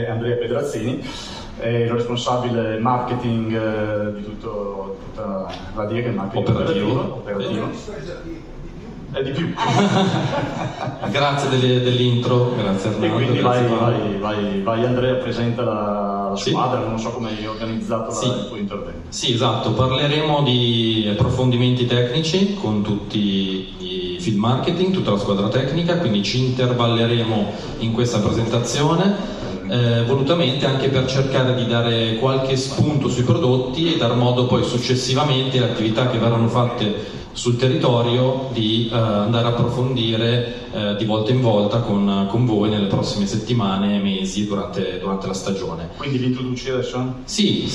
è Andrea Pedrazzini, è il responsabile marketing di tutta la DIA, che è il marketing operativo. È di più. Grazie dell'intro, grazie Arnaldo. E quindi vai Andrea, presenta la squadra, non so come hai organizzato il tuo intervento. Sì, esatto, parleremo di approfondimenti tecnici con tutti i field marketing, tutta la squadra tecnica, quindi ci intervalleremo in questa presentazione, volutamente anche per cercare di dare qualche spunto sui prodotti e dar modo poi successivamente alle attività che verranno fatte sul territorio di andare a approfondire di volta in volta con voi nelle prossime settimane e mesi durante la stagione. Quindi li introduci adesso? Sì,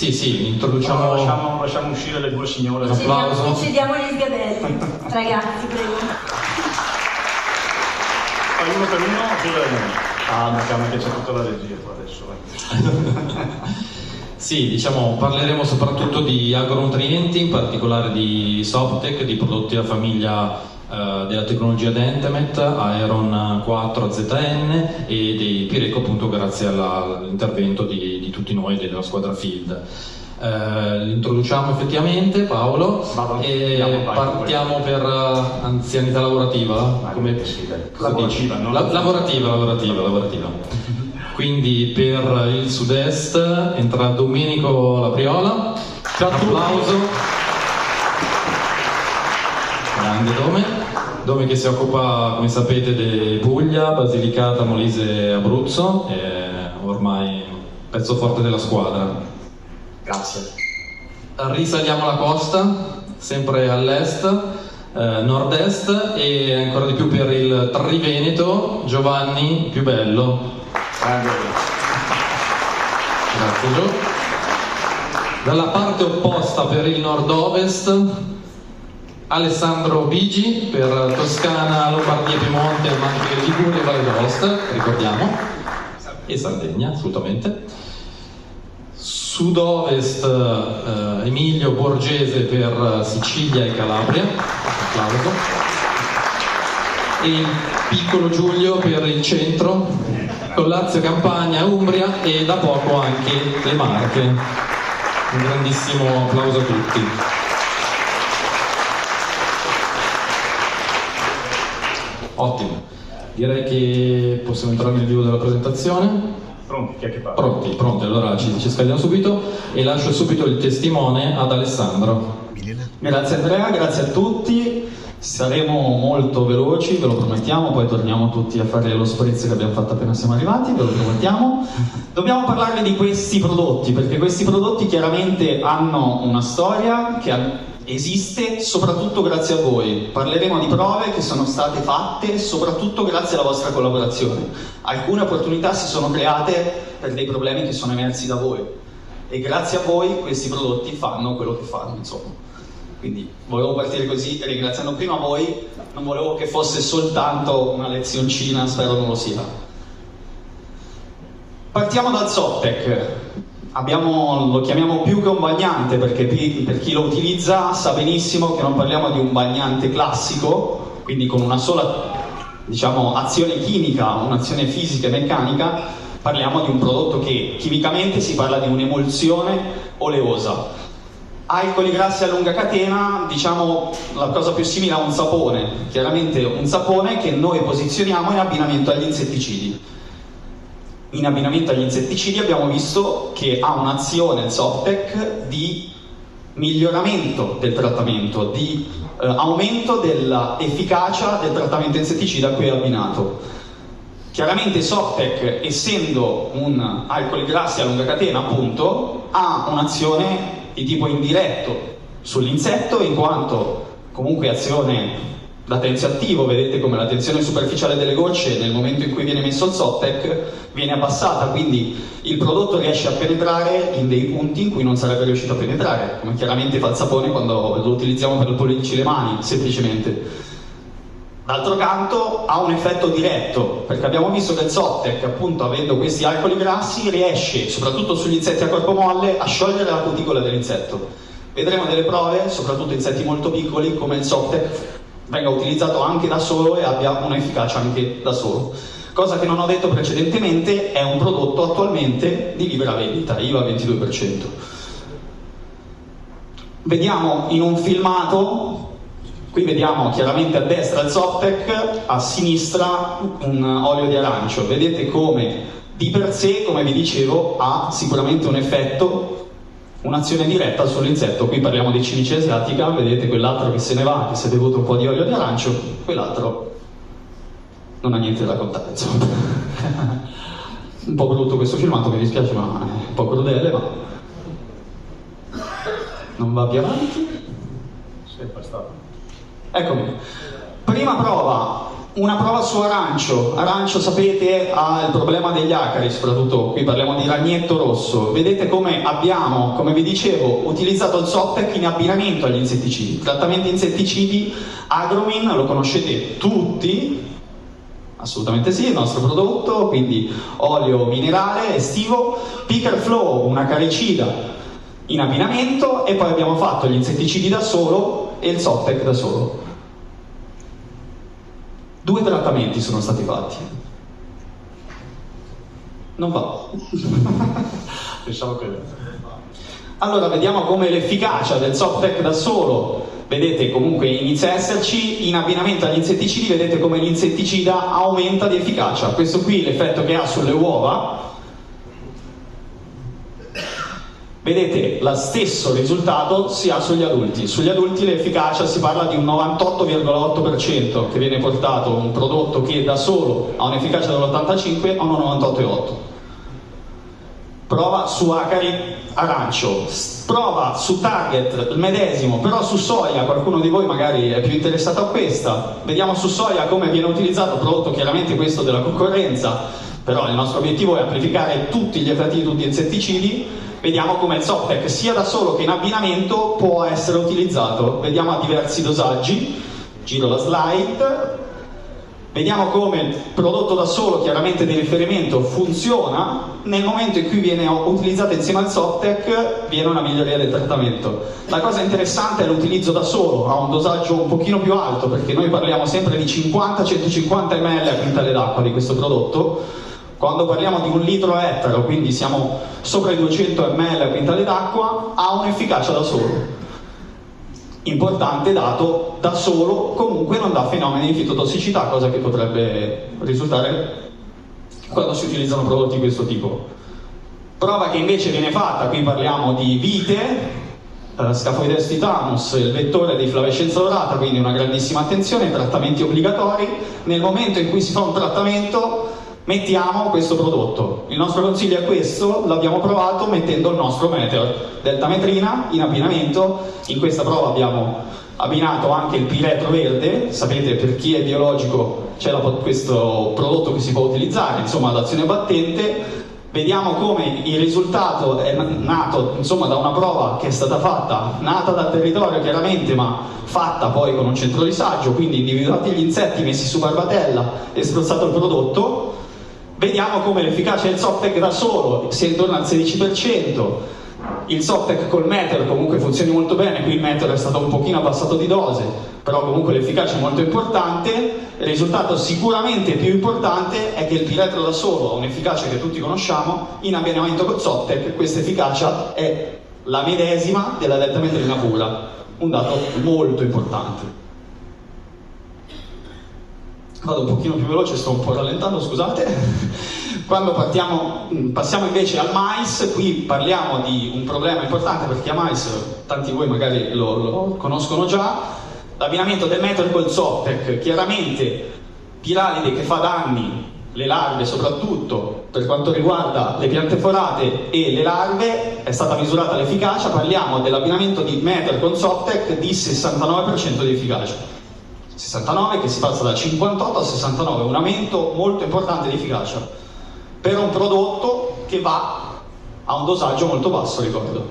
introduciamo. Lasciamo uscire le due signore. Un applauso. Cediamo gli sgabelli. Ragazzi, prego. Fai uno per uno oppure... Ah, ma che c'è tutta la regia qua adesso. Sì, diciamo, parleremo soprattutto di agronutrienti, in particolare di Softtech, di prodotti a famiglia della tecnologia Dentemet, Aeron 4 ZN e dei Pireco, appunto grazie all'intervento di tutti noi della squadra Field. L'introduciamo effettivamente, Paolo, e partiamo per anzianità lavorativa? Come si dice? Lavorativa. Quindi per il sud-est entra Domenico Lapriola. Ciao a tutti. Applauso. Grande Dome che si occupa, come sapete, di Puglia, Basilicata, Molise e Abruzzo, è ormai pezzo forte della squadra. Grazie. Risaliamo la costa, sempre all'est, nord-est, e ancora di più per il Triveneto, Giovanni Piubello. Grazie Gio. Dalla parte opposta per il nord-ovest Alessandro Bigi per Toscana, Lombardia, Piemonte, Manche, Liguria e Valle d'Aosta, ricordiamo, e Sardegna assolutamente. Sud-ovest Emilio Borgese per Sicilia e Calabria, applauso. E il piccolo Giulio per il centro, con Lazio, Campania, Umbria e da poco anche le Marche. Un grandissimo applauso a tutti. Ottimo, direi che possiamo entrare nel vivo della presentazione. Pronti, chi è che parla? Pronti, allora ci scagliamo subito e lascio subito il testimone ad Alessandro. Grazie Andrea, grazie a tutti. Saremo molto veloci, ve lo promettiamo, poi torniamo tutti a fare lo spritz che abbiamo fatto appena siamo arrivati, ve lo promettiamo. Dobbiamo parlarvi di questi prodotti, perché questi prodotti chiaramente hanno una storia che esiste soprattutto grazie a voi. Parleremo di prove che sono state fatte soprattutto grazie alla vostra collaborazione. Alcune opportunità si sono create per dei problemi che sono emersi da voi e grazie a voi questi prodotti fanno quello che fanno, insomma. Quindi volevo partire così, ringraziando prima voi, non volevo che fosse soltanto una lezioncina, spero non lo sia. Partiamo dal Softtech. Lo chiamiamo più che un bagnante perché per chi lo utilizza sa benissimo che non parliamo di un bagnante classico, quindi con una sola, diciamo, azione chimica, un'azione fisica e meccanica. Parliamo di un prodotto che chimicamente si parla di un'emulsione oleosa. Alcoli grassi a lunga catena, diciamo la cosa più simile a un sapone, chiaramente un sapone che noi posizioniamo in abbinamento agli insetticidi. In abbinamento agli insetticidi abbiamo visto che ha un'azione, il Softtech, di miglioramento del trattamento, di aumento dell'efficacia del trattamento insetticida a cui è abbinato. Chiaramente Softtech, essendo un alcoli grassi a lunga catena, appunto, ha un'azione di tipo indiretto sull'insetto, in quanto comunque azione da tensioattivo, vedete come la tensione superficiale delle gocce nel momento in cui viene messo il Softtech viene abbassata, quindi il prodotto riesce a penetrare in dei punti in cui non sarebbe riuscito a penetrare, come chiaramente fa il sapone quando lo utilizziamo per pulirci le mani, semplicemente. D'altro canto ha un effetto diretto, perché abbiamo visto che il Softtech, appunto avendo questi alcoli grassi, riesce, soprattutto sugli insetti a corpo molle, a sciogliere la cuticola dell'insetto. Vedremo delle prove, soprattutto insetti molto piccoli, come il Softtech venga utilizzato anche da solo e abbia un'efficacia anche da solo. Cosa che non ho detto precedentemente, è un prodotto attualmente di libera vendita, IVA 22%. Vediamo in un filmato, qui vediamo chiaramente a destra il Softec, a sinistra un olio di arancio. Vedete come di per sé, come vi dicevo, ha sicuramente un effetto, un'azione diretta sull'insetto. Qui parliamo di cimice asiatica, vedete quell'altro che se ne va, che si è bevuto un po' di olio di arancio, quell'altro non ha niente da raccontare, insomma. Un po' brutto questo filmato, mi dispiace, ma è un po' crudele, ma non va più avanti. Sempre stato. Eccomi. Prima prova, una prova su arancio. Arancio, sapete, ha il problema degli acari, soprattutto qui parliamo di ragnetto rosso. Vedete come abbiamo, come vi dicevo, utilizzato il Softec in abbinamento agli insetticidi. Trattamenti insetticidi, Agromin, lo conoscete tutti. Assolutamente sì, il nostro prodotto, quindi olio minerale estivo, Picker Flow, una acaricida in abbinamento, e poi abbiamo fatto gli insetticidi da solo e il Softec da solo. 2 trattamenti sono stati fatti. Non va. Pensavo che... Allora vediamo come l'efficacia del Softec da solo, vedete, comunque inizia a esserci, in abbinamento agli insetticidi vedete come l'insetticida aumenta di efficacia. Questo qui l'effetto che ha sulle uova, vedete lo stesso risultato si ha sugli adulti. Sugli adulti l'efficacia si parla di un 98,8% che viene portato, un prodotto che da solo ha un'efficacia dell'85 a un 98,8%. Prova su acari arancio, prova su target il medesimo, però su soia, qualcuno di voi magari è più interessato a questa. Vediamo su soia come viene utilizzato, prodotto chiaramente questo della concorrenza, però il nostro obiettivo è amplificare tutti gli effetti di tutti gli insetticidi. Vediamo come il Softec sia da solo che in abbinamento può essere utilizzato. Vediamo a diversi dosaggi, giro la slide. Vediamo come il prodotto da solo, chiaramente di riferimento, funziona. Nel momento in cui viene utilizzato insieme al Softec viene una miglioria del trattamento. La cosa interessante è l'utilizzo da solo, a un dosaggio un pochino più alto, perché noi parliamo sempre di 50-150 ml a quintale d'acqua di questo prodotto. Quando parliamo di 1 litro a ettaro, quindi siamo sopra i 200 ml a quintale d'acqua, ha un'efficacia da solo. Importante dato, da solo comunque non dà fenomeni di fitotossicità, cosa che potrebbe risultare quando si utilizzano prodotti di questo tipo. Prova che invece viene fatta, qui parliamo di vite, Scaphoideus titanus, il vettore di flavescenza dorata, quindi una grandissima attenzione, trattamenti obbligatori. Nel momento in cui si fa un trattamento mettiamo questo prodotto. Il nostro consiglio è questo, l'abbiamo provato mettendo il nostro Meteor deltametrina in abbinamento. In questa prova abbiamo abbinato anche il piretro verde. Sapete, per chi è biologico c'è questo prodotto che si può utilizzare, insomma, ad azione battente. Vediamo come il risultato è nato, insomma, da una prova che è stata fatta, nata dal territorio chiaramente, ma fatta poi con un centro di saggio, quindi individuati gli insetti, messi su barbatella e spruzzato il prodotto. Vediamo come l'efficacia del Softec da solo sia intorno al 16%, il Softec col Meteor comunque funzioni molto bene. Qui il Meteor è stato un pochino abbassato di dose, però comunque l'efficacia è molto importante. Il risultato sicuramente più importante è che il piretro da solo ha un'efficacia che tutti conosciamo, in abbinamento col Softec questa efficacia è la medesima della deltametrina pura, un dato molto importante. Vado un pochino più veloce, sto un po' rallentando, scusate. Quando passiamo invece al mais, qui parliamo di un problema importante, perché a mais, tanti di voi magari lo conoscono già, l'abbinamento del Meteor col Softec. Chiaramente Piralide che fa danni, le larve soprattutto, per quanto riguarda le piante forate e le larve, è stata misurata l'efficacia. Parliamo dell'abbinamento di Meteor con Softec di 69% di efficacia. 69 che si passa da 58 a 69, un aumento molto importante di efficacia per un prodotto che va a un dosaggio molto basso, ricordo.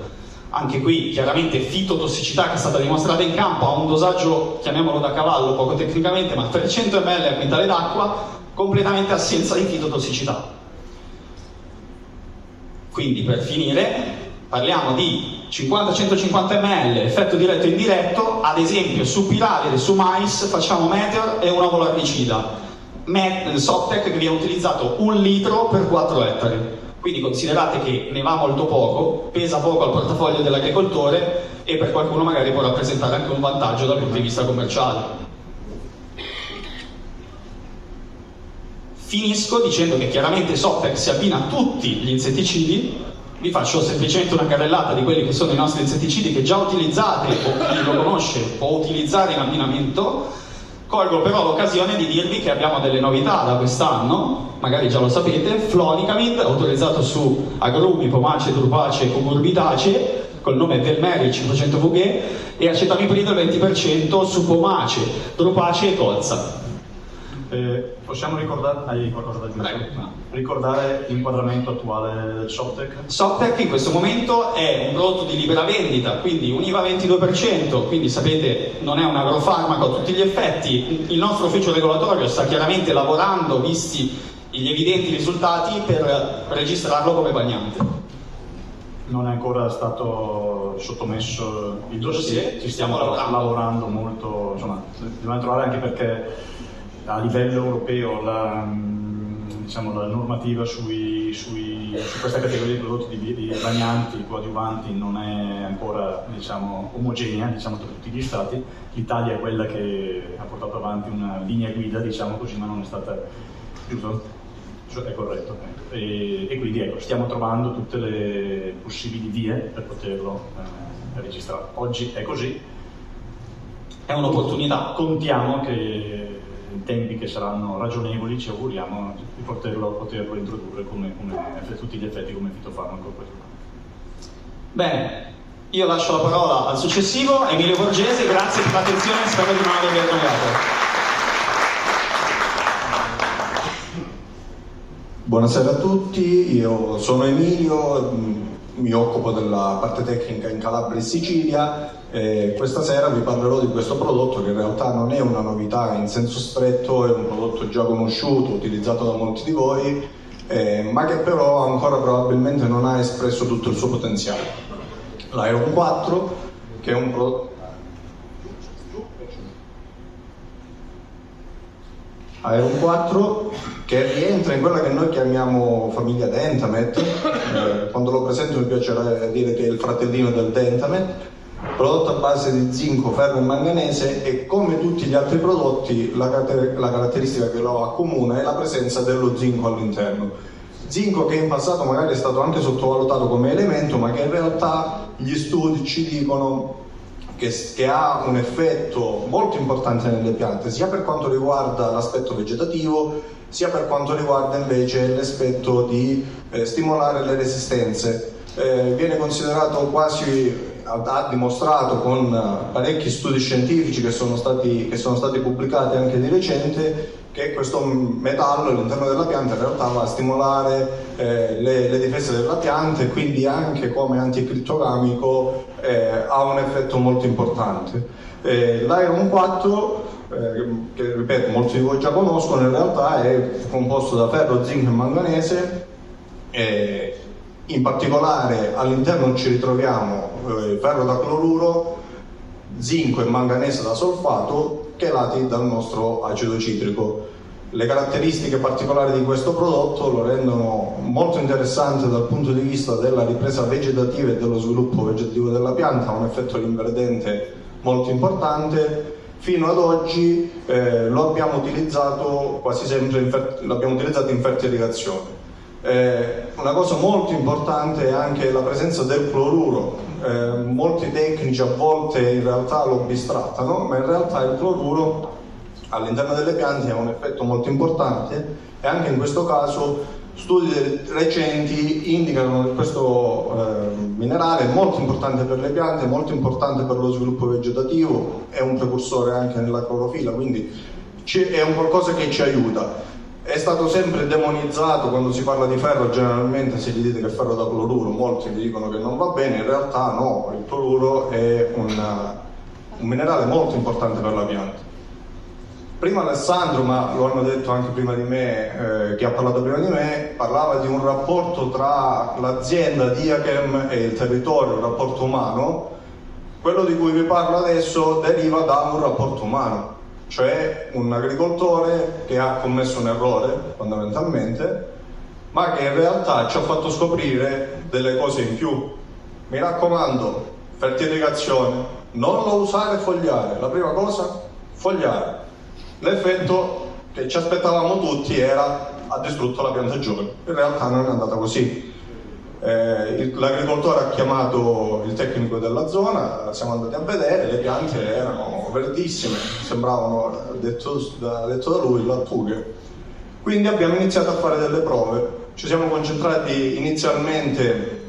Anche qui chiaramente fitotossicità che è stata dimostrata in campo a un dosaggio, chiamiamolo da cavallo poco tecnicamente, ma 300 ml a quintale d'acqua, completamente assenza di fitotossicità. Quindi per finire parliamo di 50-150 ml, effetto diretto e indiretto. Ad esempio su Piralide, su mais facciamo Meteor e un ovo larvicida. Soptec che viene utilizzato 1 litro per 4 ettari. Quindi considerate che ne va molto poco, pesa poco al portafoglio dell'agricoltore e per qualcuno magari può rappresentare anche un vantaggio dal punto di vista commerciale. Finisco dicendo che chiaramente Soptec si abbina a tutti gli insetticidi. Vi faccio semplicemente una carrellata di quelli che sono i nostri insetticidi che già utilizzate o chi lo conosce può utilizzare in abbinamento. Colgo però l'occasione di dirvi che abbiamo delle novità da quest'anno, magari già lo sapete. Flonicamid, autorizzato su agrumi, pomace, drupacee e cucurbitacee, col nome Velmeri 500 VG, e acetamiprido il 20% su pomace, drupacee e colza. Possiamo ricordare, hai qualcosa da aggiungere? Ricordare l'inquadramento attuale del Soptec? Soptec in questo momento è un prodotto di libera vendita, quindi un IVA 22%, quindi sapete non è un agrofarmaco a tutti gli effetti. Il nostro ufficio regolatorio sta chiaramente lavorando, visti gli evidenti risultati, per registrarlo come bagnante. Non è ancora stato sottomesso il dossier, ci stiamo lavorando molto, insomma, dobbiamo trovare, anche perché a livello europeo la normativa su questa categoria di prodotti di bagnanti, coadiuvanti, non è ancora omogenea tra tutti gli stati. L'Italia è quella che ha portato avanti una linea guida, così, ma non è stata chiusa. È corretto. E quindi stiamo trovando tutte le possibili vie per poterlo registrare. Oggi è così. È un'opportunità. Contiamo che in tempi che saranno ragionevoli, ci auguriamo di poterlo introdurre come tutti gli effetti come fitofarmaco. Bene, io lascio la parola al successivo, Emilio Borgese, grazie per l'attenzione, spero di non avervi annoiato. Buonasera a tutti, io sono Emilio, mi occupo della parte tecnica in Calabria e Sicilia. Questa sera vi parlerò di questo prodotto che in realtà non è una novità in senso stretto, è un prodotto già conosciuto, utilizzato da molti di voi, ma che però ancora probabilmente non ha espresso tutto il suo potenziale. L'Iron 4, che è un prodotto... Iron 4 che rientra in quella che noi chiamiamo famiglia Dentamet. Quando lo presento mi piacerà dire che è il fratellino del Dentamet, prodotto a base di zinco, ferro e manganese, e come tutti gli altri prodotti la caratteristica che lo accomuna è la presenza dello zinco all'interno. Zinco che in passato magari è stato anche sottovalutato come elemento, ma che in realtà gli studi ci dicono che ha un effetto molto importante nelle piante, sia per quanto riguarda l'aspetto vegetativo, sia per quanto riguarda invece l'aspetto di stimolare le resistenze. Viene considerato quasi, ha dimostrato con parecchi studi scientifici che sono stati pubblicati anche di recente, che questo metallo all'interno della pianta in realtà va a stimolare le difese della pianta, e quindi anche come anticrittogamico ha un effetto molto importante. L'Iron 4, che ripeto molti di voi già conoscono, in realtà è composto da ferro, zinco e manganese. In particolare all'interno ci ritroviamo ferro da cloruro, zinco e manganese da solfato, chelati dal nostro acido citrico. Le caratteristiche particolari di questo prodotto lo rendono molto interessante dal punto di vista della ripresa vegetativa e dello sviluppo vegetativo della pianta, ha un effetto rinverdente molto importante. Fino ad oggi lo abbiamo utilizzato quasi sempre in fertilizazione. Una cosa molto importante è anche la presenza del cloruro. Molti tecnici a volte in realtà lo bistrattano, ma in realtà il cloruro all'interno delle piante ha un effetto molto importante, e anche in questo caso studi recenti indicano che questo minerale è molto importante per le piante, molto importante per lo sviluppo vegetativo, è un precursore anche nella clorofilla, quindi è un qualcosa che ci aiuta. È stato sempre demonizzato quando si parla di ferro, generalmente se gli dite che è ferro da cloruro molti vi dicono che non va bene, in realtà no, il cloruro è un minerale molto importante per la pianta. Prima Alessandro, ma lo hanno detto anche prima di me, chi ha parlato prima di me, parlava di un rapporto tra l'azienda Diachem e il territorio, un rapporto umano. Quello di cui vi parlo adesso deriva da un rapporto umano. cioè un agricoltore che ha commesso un errore fondamentalmente, ma che in realtà ci ha fatto scoprire delle cose in più. Mi raccomando, fertilizazione, non lo usare e fogliare, la prima cosa, fogliare. L'effetto che ci aspettavamo tutti era ha distrutto la pianta giovane, in realtà non è andata così. L'agricoltore ha chiamato il tecnico della zona, siamo andati a vedere, le piante erano verdissime, sembravano, detto da lui, lattughe. Quindi abbiamo iniziato a fare delle prove, ci siamo concentrati inizialmente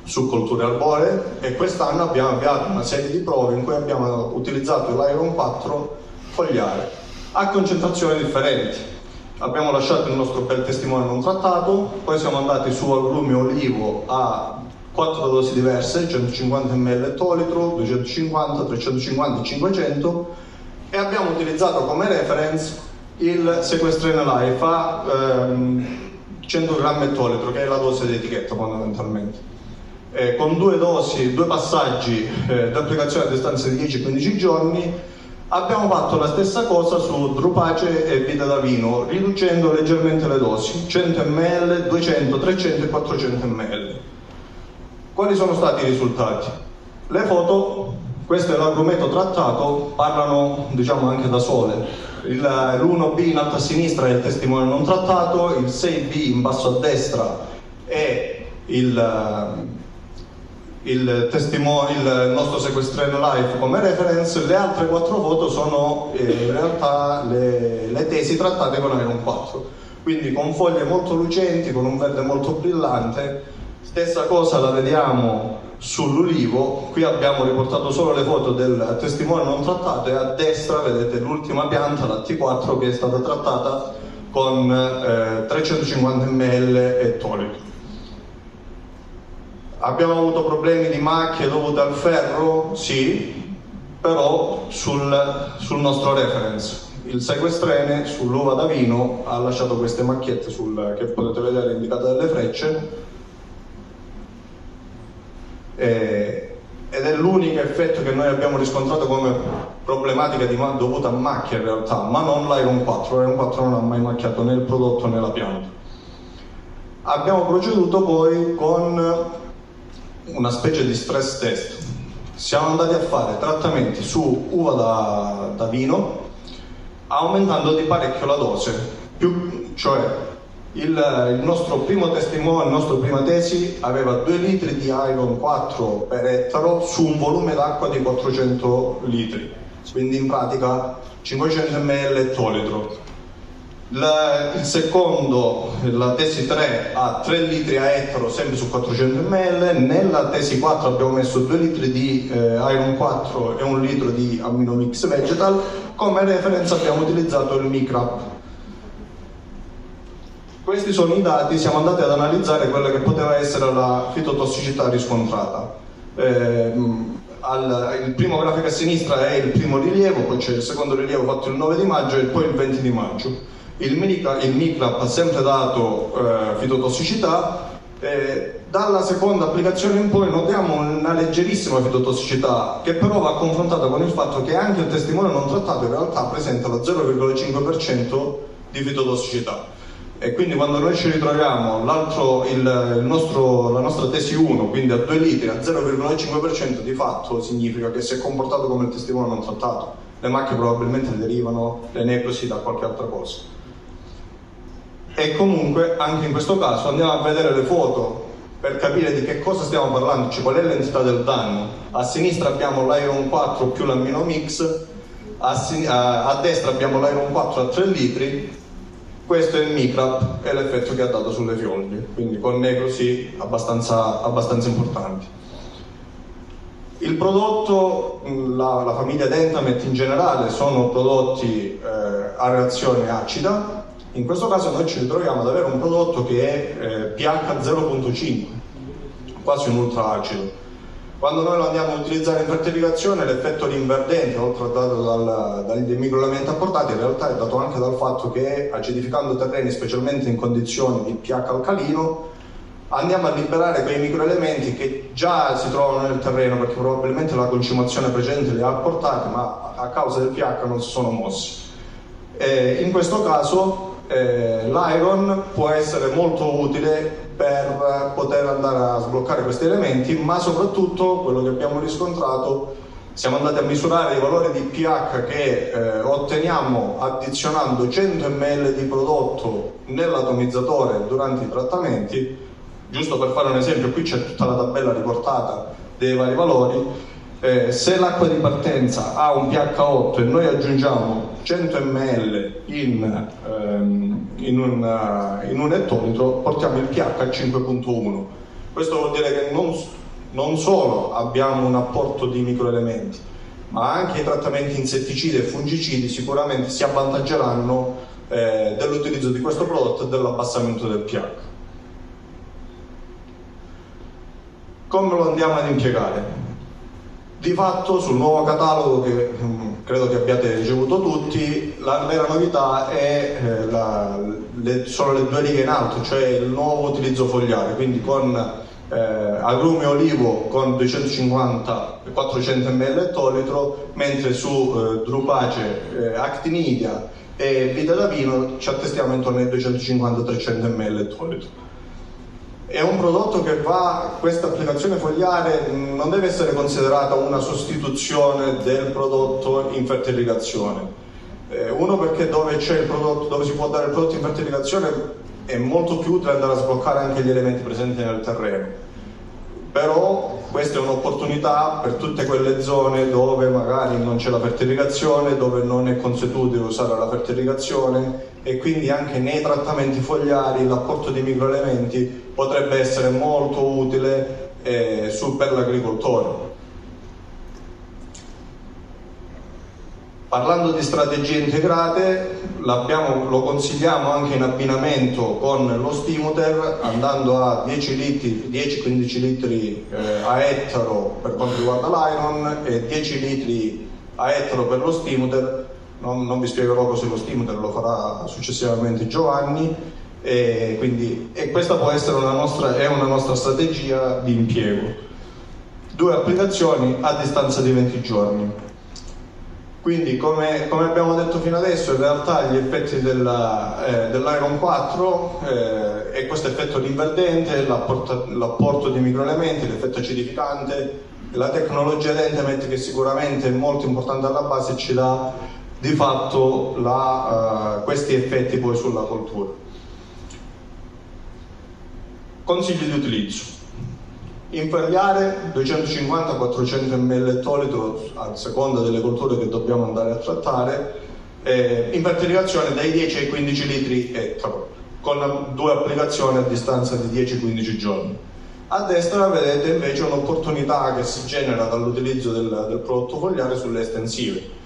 su colture arboree e quest'anno abbiamo avviato una serie di prove in cui abbiamo utilizzato l'Iron 4 fogliare a concentrazioni differenti. Abbiamo lasciato il nostro bel testimone non trattato, poi siamo andati su agrumi olivo a 4 dosi diverse, 150 ml ettolitro, 250, 350 e 500, e abbiamo utilizzato come reference il Sequestrene Life a 100 grammi ettolitro, che è la dose di etichetta fondamentalmente. Con 2 dosi, 2 passaggi di applicazione a distanza di 10-15 giorni, abbiamo fatto la stessa cosa su Drupace e vite da vino, riducendo leggermente le dosi, 100 ml, 200, 300 e 400 ml. Quali sono stati i risultati? Le foto, questo è l'agrumeto trattato, parlano diciamo anche da sole. L'1B in alto a sinistra è il testimone non trattato, il 6B in basso a destra è il nostro Sequestrene Life come reference. Le altre 4 foto sono in realtà le tesi trattate con Iron 4, quindi con foglie molto lucenti, con un verde molto brillante. Stessa cosa la vediamo sull'ulivo, qui abbiamo riportato solo le foto del testimone non trattato e a destra vedete l'ultima pianta, la T4, che è stata trattata con 350 ml ettolitro. Abbiamo avuto problemi di macchie dovute al ferro? Sì, però sul nostro reference. Il Sequestrene sull'uva da vino ha lasciato queste macchiette che potete vedere indicate dalle frecce, ed è l'unico effetto che noi abbiamo riscontrato come problematica dovuta a macchie in realtà, ma non l'Iron 4. L'Iron 4 non ha mai macchiato né il prodotto né la pianta. Abbiamo proceduto poi con una specie di stress test. Siamo andati a fare trattamenti su uva da vino, aumentando di parecchio la dose, cioè il nostro primo testimone, la nostra prima tesi aveva 2 litri di Iron 4 per ettaro su un volume d'acqua di 400 litri, quindi in pratica 500 ml ettolitro. Il secondo, la tesi 3, ha 3 litri a ettaro sempre su 400 ml. Nella tesi 4 abbiamo messo 2 litri di Iron 4 e 1 litro di Aminomix Vegetal. Come reference abbiamo utilizzato il Micrap. Questi sono i dati, siamo andati ad analizzare quella che poteva essere la fitotossicità riscontrata. Il primo grafico a sinistra è il primo rilievo, poi c'è il secondo rilievo fatto il 9 di maggio e poi il 20 di maggio. Il Micrap ha sempre dato fitotossicità, dalla seconda applicazione in poi notiamo una leggerissima fitotossicità, che però va confrontata con il fatto che anche il testimone non trattato in realtà presenta lo 0,5% di fitotossicità. E quindi quando noi ci ritroviamo la nostra tesi 1, quindi a 2 litri, a 0,5%, di fatto significa che si è comportato come il testimone non trattato. Le macchie probabilmente derivano, le necrosi, da qualche altra cosa. E comunque anche in questo caso andiamo a vedere le foto per capire di che cosa stiamo parlando, cioè qual è l'entità del danno. A sinistra abbiamo l'Iron 4 più l'Aminomix, a destra abbiamo l'Iron 4 a 3 litri. Questo è il Micrap e l'effetto che ha dato sulle foglie, quindi con necrosi abbastanza importanti. Il prodotto, la famiglia Dentamet in generale, sono prodotti a reazione acida. In questo caso noi ci ritroviamo ad avere un prodotto che è pH 0.5, quasi un ultra acido. Quando noi lo andiamo a utilizzare in fertilizazione, l'effetto rinverdente, oltre a dato dai microelementi apportati, in realtà è dato anche dal fatto che acidificando terreni, specialmente in condizioni di pH alcalino, andiamo a liberare quei microelementi che già si trovano nel terreno, perché probabilmente la concimazione precedente li ha apportati, ma a causa del pH non si sono mossi. In questo caso l'iron può essere molto utile per poter andare a sbloccare questi elementi, ma soprattutto quello che abbiamo riscontrato, siamo andati a misurare i valori di pH che otteniamo addizionando 100 ml di prodotto nell'atomizzatore durante i trattamenti. Giusto per fare un esempio, qui c'è tutta la tabella riportata dei vari valori. Se l'acqua di partenza ha un pH 8 e noi aggiungiamo 100 ml in un ettolitro, portiamo il pH a 5.1. Questo vuol dire che non solo abbiamo un apporto di microelementi, ma anche i trattamenti insetticidi e fungicidi sicuramente si avvantaggeranno dell'utilizzo di questo prodotto e dell'abbassamento del pH. Come lo andiamo ad impiegare? Di fatto sul nuovo catalogo, che credo che abbiate ricevuto tutti, la vera novità sono le 2 righe in alto, cioè il nuovo utilizzo fogliare, quindi con agrume olivo con 250 e 400 ml ettolitro, mentre su drupace, actinidia e vite da vino ci attestiamo intorno ai 250-300 ml ettolitro. È un prodotto che questa applicazione fogliare non deve essere considerata una sostituzione del prodotto in fertilizazione. Uno, perché dove c'è il prodotto, dove si può dare il prodotto in fertilizazione, è molto più utile andare a sbloccare anche gli elementi presenti nel terreno. Però questa è un'opportunità per tutte quelle zone dove magari non c'è la fertilizazione, dove non è consuetudine usare la fertilizazione, e quindi anche nei trattamenti fogliari l'apporto di microelementi potrebbe essere molto utile per l'agricoltore. Parlando di strategie integrate, lo consigliamo anche in abbinamento con lo Stimuter, andando a 10-15 litri a ettaro per quanto riguarda l'iron e 10 litri a ettaro per lo Stimuter. Non vi spiegherò cos'è lo Stimuter, lo farà successivamente Giovanni, e questa può essere una nostra strategia di impiego. 2 applicazioni a distanza di 20 giorni. Quindi, come abbiamo detto fino adesso, in realtà gli effetti dell'Iron 4 è questo effetto rinverdente, l'apporto di microelementi, l'effetto acidificante, la tecnologia Dentamet, che sicuramente è molto importante alla base, ci dà di fatto questi effetti poi sulla coltura. Consigli di utilizzo: inferliare 250-400 ml ettolitro a seconda delle colture che dobbiamo andare a trattare, in fertilizazione dai 10 ai 15 litri ettaro, con 2 applicazioni a distanza di 10-15 giorni. A destra vedete invece un'opportunità che si genera dall'utilizzo del prodotto fogliare sulle estensive.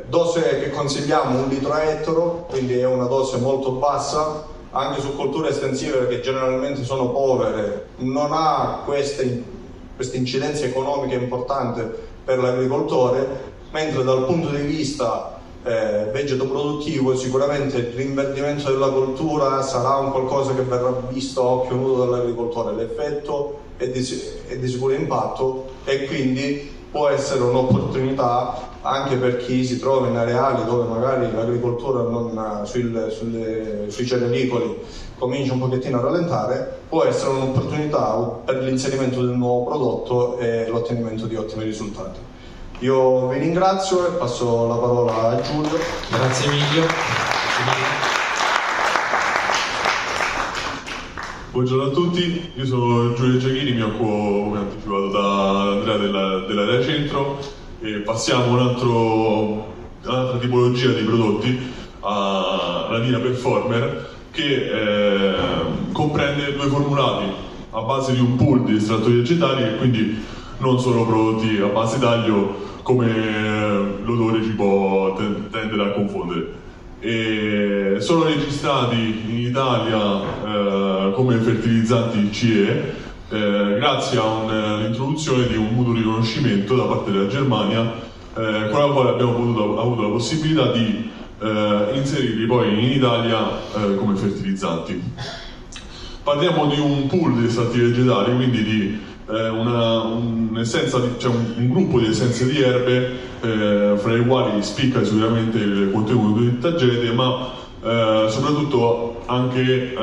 Dose che consigliamo 1 litro a ettaro, quindi è una dose molto bassa, anche su colture estensive che generalmente sono povere, non ha questa incidenza economica importante per l'agricoltore, mentre dal punto di vista vegeto-produttivo sicuramente il rinverdimento della coltura sarà un qualcosa che verrà visto a occhio nudo dall'agricoltore. L'effetto è di sicuro impatto, e quindi può essere un'opportunità anche per chi si trova in areali dove magari l'agricoltura sui cerealicoli comincia un pochettino a rallentare. Può essere un'opportunità per l'inserimento del nuovo prodotto e l'ottenimento di ottimi risultati. Io vi ringrazio e passo la parola a Giulio. Grazie Emilio. Buongiorno a tutti, io sono Giulio Giachini, mi occupo, come anticipato da Andrea, dell'area centro, e passiamo un'altra tipologia di prodotti, alla linea Performer, che comprende 2 formulati a base di un pool di estrattori vegetali, e quindi non sono prodotti a base d'aglio come l'odore ci può tendere a confondere. E sono registrati in Italia come fertilizzanti CE grazie all'introduzione di un mutuo riconoscimento da parte della Germania, con la quale abbiamo avuto la possibilità di inserirli poi in Italia come fertilizzanti. Parliamo di un pool di estratti vegetali, quindi di un'essenza, cioè un gruppo di essenze di erbe, fra i quali spicca sicuramente il contenuto di tagete, ma soprattutto anche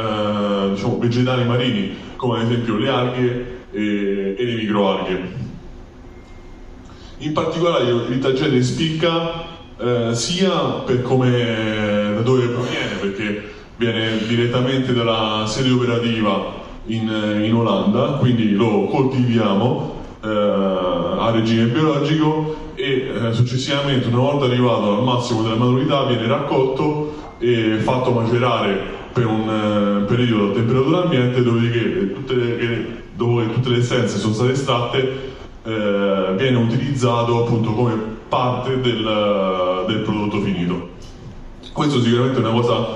diciamo, vegetali marini, come ad esempio le alghe e le microalghe. In particolare il tagete spicca sia per da dove proviene, perché viene direttamente dalla sede operativa in Olanda, quindi lo coltiviamo a regime biologico e successivamente, una volta arrivato al massimo della maturità, viene raccolto e fatto macerare per un periodo a temperatura ambiente, dopo che tutte le essenze sono state estratte, viene utilizzato appunto come parte del prodotto finito. Questo sicuramente è una cosa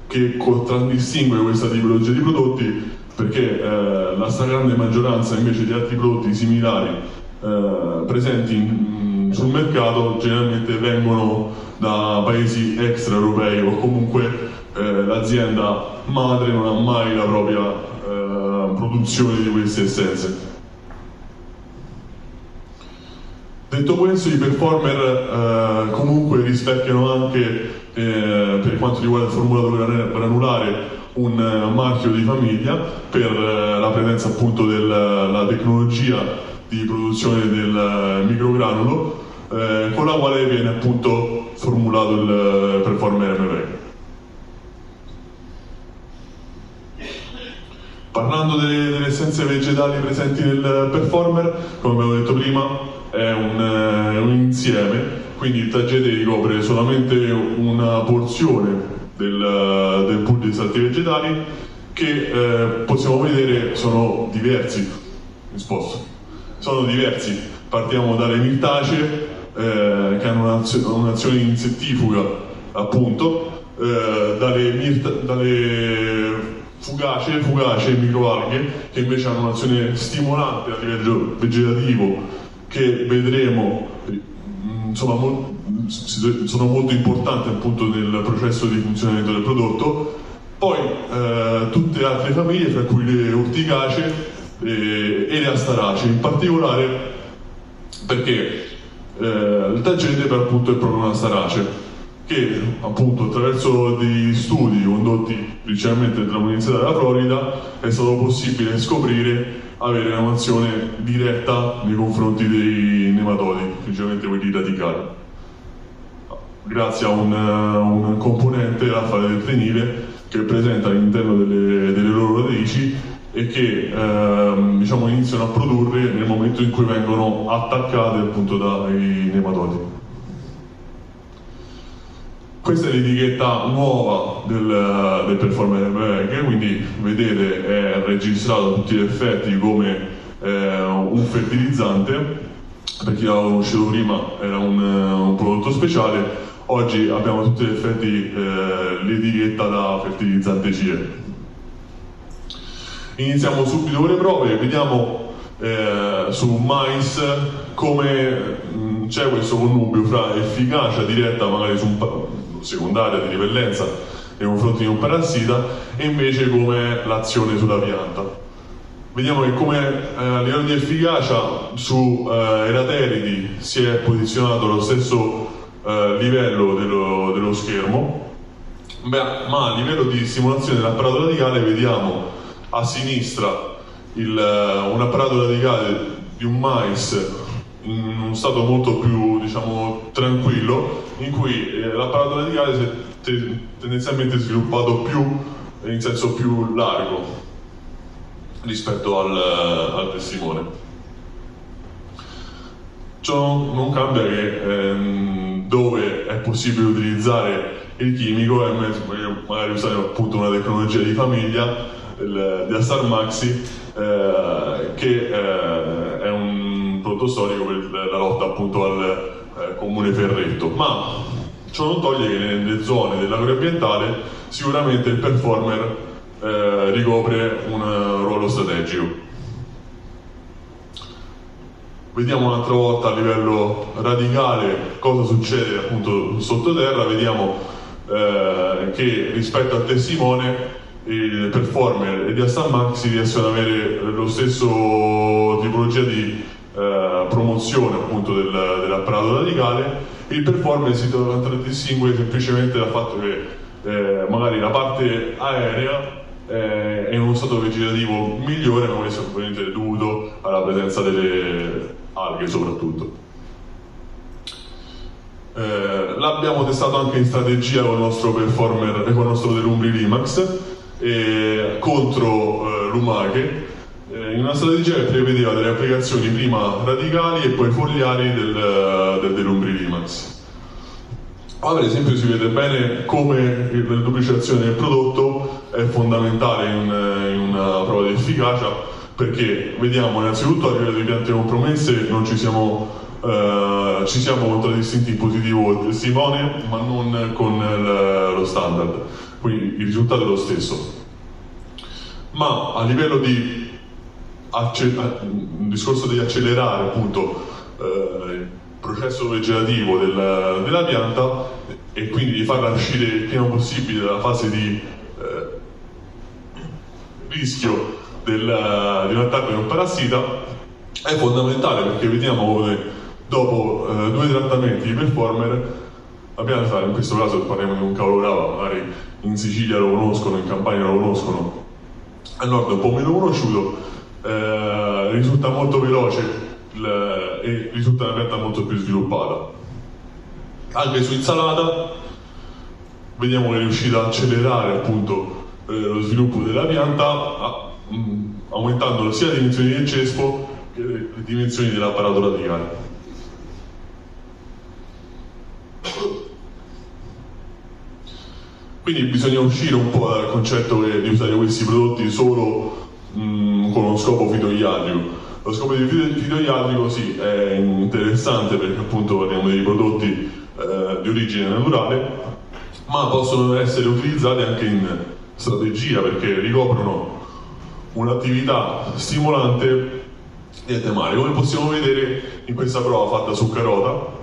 che contraddistingue questa tipologia di prodotti, perché la stragrande maggioranza invece di altri prodotti similari presenti sul mercato generalmente vengono da paesi extraeuropei, o comunque l'azienda madre non ha mai la propria produzione di queste essenze. Detto questo, i performer comunque rispecchiano anche, per quanto riguarda il formulatore granulare, un marchio di famiglia per la presenza appunto della tecnologia di produzione del microgranulo, con la quale viene appunto formulato il performer MVEC. Parlando delle essenze vegetali presenti nel performer, come abbiamo detto prima, è un insieme, quindi il tagete ricopre solamente una porzione del pool di estratti vegetali che possiamo vedere sono diversi. Sono diversi. Partiamo dalle mirtacee che hanno un'azione insettifuga, appunto, dalle fugacee e microalghe che invece hanno un'azione stimolante a livello vegetativo, che vedremo insomma sono molto importanti appunto nel processo di funzionamento del prodotto. Poi tutte altre famiglie, fra cui le orticacee e le astaracee, in particolare perché il tagete per appunto è proprio una astarace che appunto attraverso degli studi condotti principalmente dall'Università della Florida è stato possibile scoprire avere un'azione diretta nei confronti dei nematodi, principalmente quelli radicali, grazie a un componente alfa-detrenile che è presente all'interno delle loro radici e che diciamo iniziano a produrre nel momento in cui vengono attaccate appunto dai nematodi. Questa è l'etichetta nuova del performer MVEC, quindi vedete è registrato a tutti gli effetti come un fertilizzante. Per chi l'aveva conosciuto prima era un prodotto speciale, oggi abbiamo a tutti gli effetti l'etichetta da fertilizzante CE. Iniziamo subito con le prove, vediamo su mais come c'è questo connubio fra efficacia diretta magari su secondaria di ripellenza nei confronti di un parassita e invece come l'azione sulla pianta. Vediamo che come a livello di efficacia su erateridi si è posizionato allo stesso livello dello schermo, ma a livello di stimolazione dell'apparato radicale vediamo a sinistra un apparato radicale di un mais in uno stato molto più, diciamo, tranquillo, in cui l'apparato radicale si è tendenzialmente sviluppato in senso più largo rispetto al testimone. Ciò non cambia che dove è possibile utilizzare il chimico è magari usare appunto una tecnologia di famiglia di Astar Maxi che è un prodotto storico per la lotta appunto al comune ferretto, ma ciò non toglie che nelle zone dell'agroambientale sicuramente il performer ricopre un ruolo strategico. Vediamo un'altra volta a livello radicale cosa succede appunto sottoterra. Vediamo che rispetto al testimone e Performer e di Aston Maxi riescono ad avere lo stesso tipologia di promozione appunto dell'apparato radicale. Il Performer si contraddistingue semplicemente dal fatto che magari la parte aerea è in uno stato vegetativo migliore, ma questo è ovviamente dovuto alla presenza delle alghe soprattutto. L'abbiamo testato anche in strategia con il nostro Performer e con il nostro Delumbri Limax contro lumache, in una strategia che prevedeva delle applicazioni prima radicali e poi foliari del Delumbri Limax. Qua per esempio si vede bene come la duplicazione del prodotto è fondamentale in una prova di efficacia, perché vediamo innanzitutto a livello di piante compromesse non ci siamo contraddistinti in positivo con il testimone, ma non con lo standard, quindi il risultato è lo stesso. Ma a livello di un discorso di accelerare appunto il processo vegetativo della pianta e quindi di farla uscire il prima possibile dalla fase di rischio di un attacco di un parassita, è fondamentale, perché vediamo come dopo 2 trattamenti di Performer la pianta, in questo caso parliamo di un cavolorava, magari in Sicilia lo conoscono, in Campania lo conoscono, al nord è un po' meno conosciuto, risulta molto veloce e risulta una pianta molto più sviluppata. Anche su insalata vediamo che è riuscita a accelerare appunto lo sviluppo della pianta, aumentando sia le dimensioni del cespo che le dimensioni dell'apparato radicale. Quindi bisogna uscire un po' dal concetto di usare questi prodotti solo con uno scopo fitoiatrico. Lo scopo di fitoiatrico sì, è interessante, perché appunto parliamo di prodotti di origine naturale, ma possono essere utilizzati anche in strategia, perché ricoprono un'attività stimolante del mare, come possiamo vedere in questa prova fatta su carota.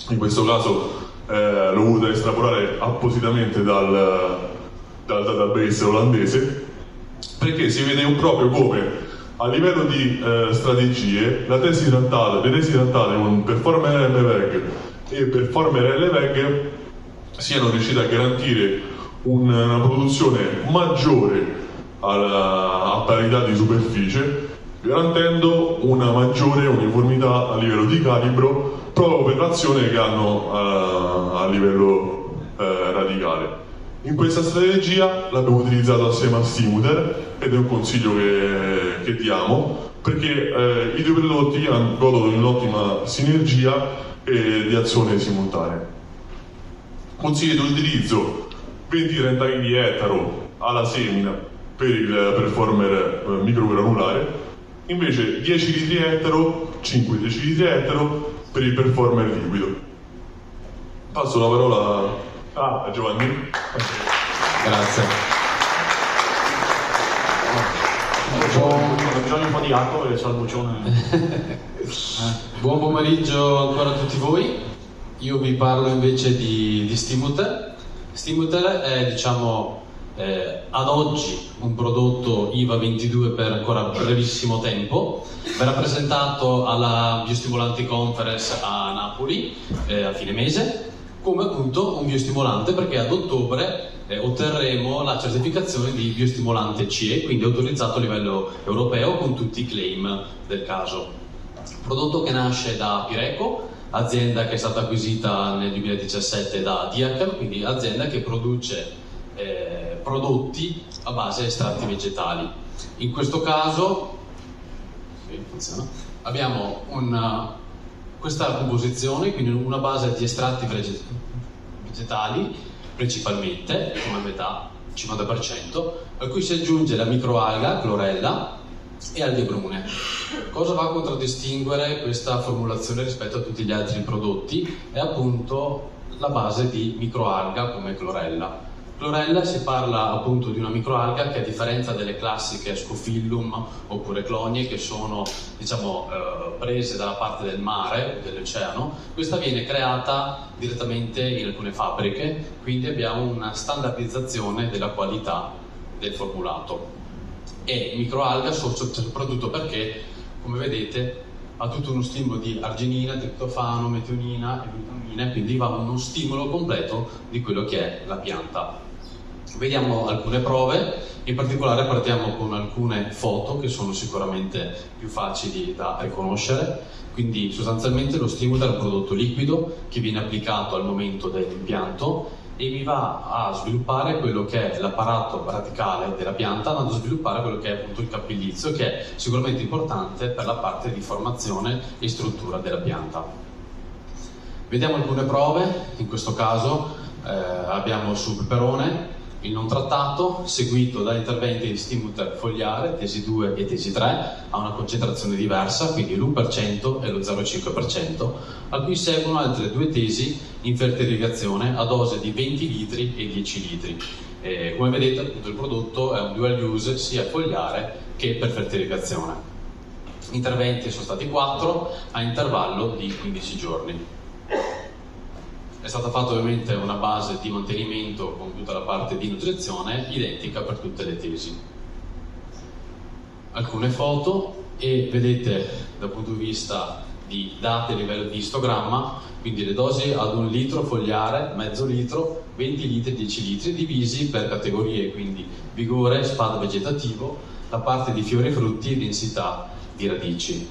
In questo caso l'ho voluta estrapolare appositamente dal database olandese, perché si vede proprio come a livello di strategie le tesi trattate con Performer LVEG e Performer LVEG siano riuscite a garantire una produzione maggiore a parità di superficie, garantendo una maggiore uniformità a livello di calibro, proprio per l'azione che hanno a livello radicale. In questa strategia l'abbiamo utilizzato assieme a Stimuter ed è un consiglio che diamo, perché i 2 prodotti godono di un'ottima sinergia e di azione simultanea. Consiglio di utilizzo 20-30 kg di ettaro alla semina per il Performer microgranulare, invece 10 litri ettaro, 5-10 litri ettaro per il Performer liquido. Passo la parola a Giovanni. Grazie. Ho bisogno un po' di acqua perché c'ho il boccione. Buon pomeriggio ancora a tutti voi. Io vi parlo invece di Stimuter. Stimuter è, diciamo, ad oggi un prodotto IVA 22 per ancora brevissimo tempo. Verrà presentato alla Biostimolanti Conference a Napoli a fine mese, come appunto un biostimolante, perché ad ottobre otterremo la certificazione di biostimolante CE, quindi autorizzato a livello europeo con tutti i claim del caso. Prodotto che nasce da Pireco, azienda che è stata acquisita nel 2017 da Diacal, quindi azienda che produce prodotti a base di estratti vegetali. In questo caso abbiamo questa composizione, quindi una base di estratti vegetali principalmente, come metà, 50%, a cui si aggiunge la microalga, clorella e alghe brune. Cosa va a contraddistinguere questa formulazione rispetto a tutti gli altri prodotti? È appunto la base di microalga come clorella. Clorella, si parla appunto di una microalga che, a differenza delle classiche Scophilum oppure clonie, che sono, diciamo, prese dalla parte del mare, dell'oceano, questa viene creata direttamente in alcune fabbriche, quindi abbiamo una standardizzazione della qualità del formulato. E microalga soprattutto perché, come vedete, ha tutto uno stimolo di arginina, triptofano, metionina e glutamina, quindi va uno stimolo completo di quello che è la pianta. Vediamo alcune prove, in particolare partiamo con alcune foto che sono sicuramente più facili da riconoscere. Quindi sostanzialmente lo stimolo è un prodotto liquido che viene applicato al momento dell'impianto e mi va a sviluppare quello che è l'apparato radicale della pianta, andando a sviluppare quello che è appunto il cappellizio, che è sicuramente importante per la parte di formazione e struttura della pianta. Vediamo alcune prove, in questo caso abbiamo sul peperone il non trattato, seguito da interventi di Stimuter fogliare, tesi 2 e tesi 3, a una concentrazione diversa, quindi l'1% e lo 0,5%, a cui seguono altre due tesi in fertilizazione a dose di 20 litri e 10 litri. Come vedete, appunto, il prodotto è un dual use sia fogliare che per fertilizazione. Interventi sono stati 4 a intervallo di 15 giorni. È stata fatta ovviamente una base di mantenimento con tutta la parte di nutrizione identica per tutte le tesi. Alcune foto e vedete dal punto di vista di dati a livello di istogramma, quindi le dosi ad 1 litro fogliare, mezzo litro, 20 litri, 10 litri, divisi per categorie, quindi vigore, spado vegetativo, la parte di fiori e frutti e densità di radici.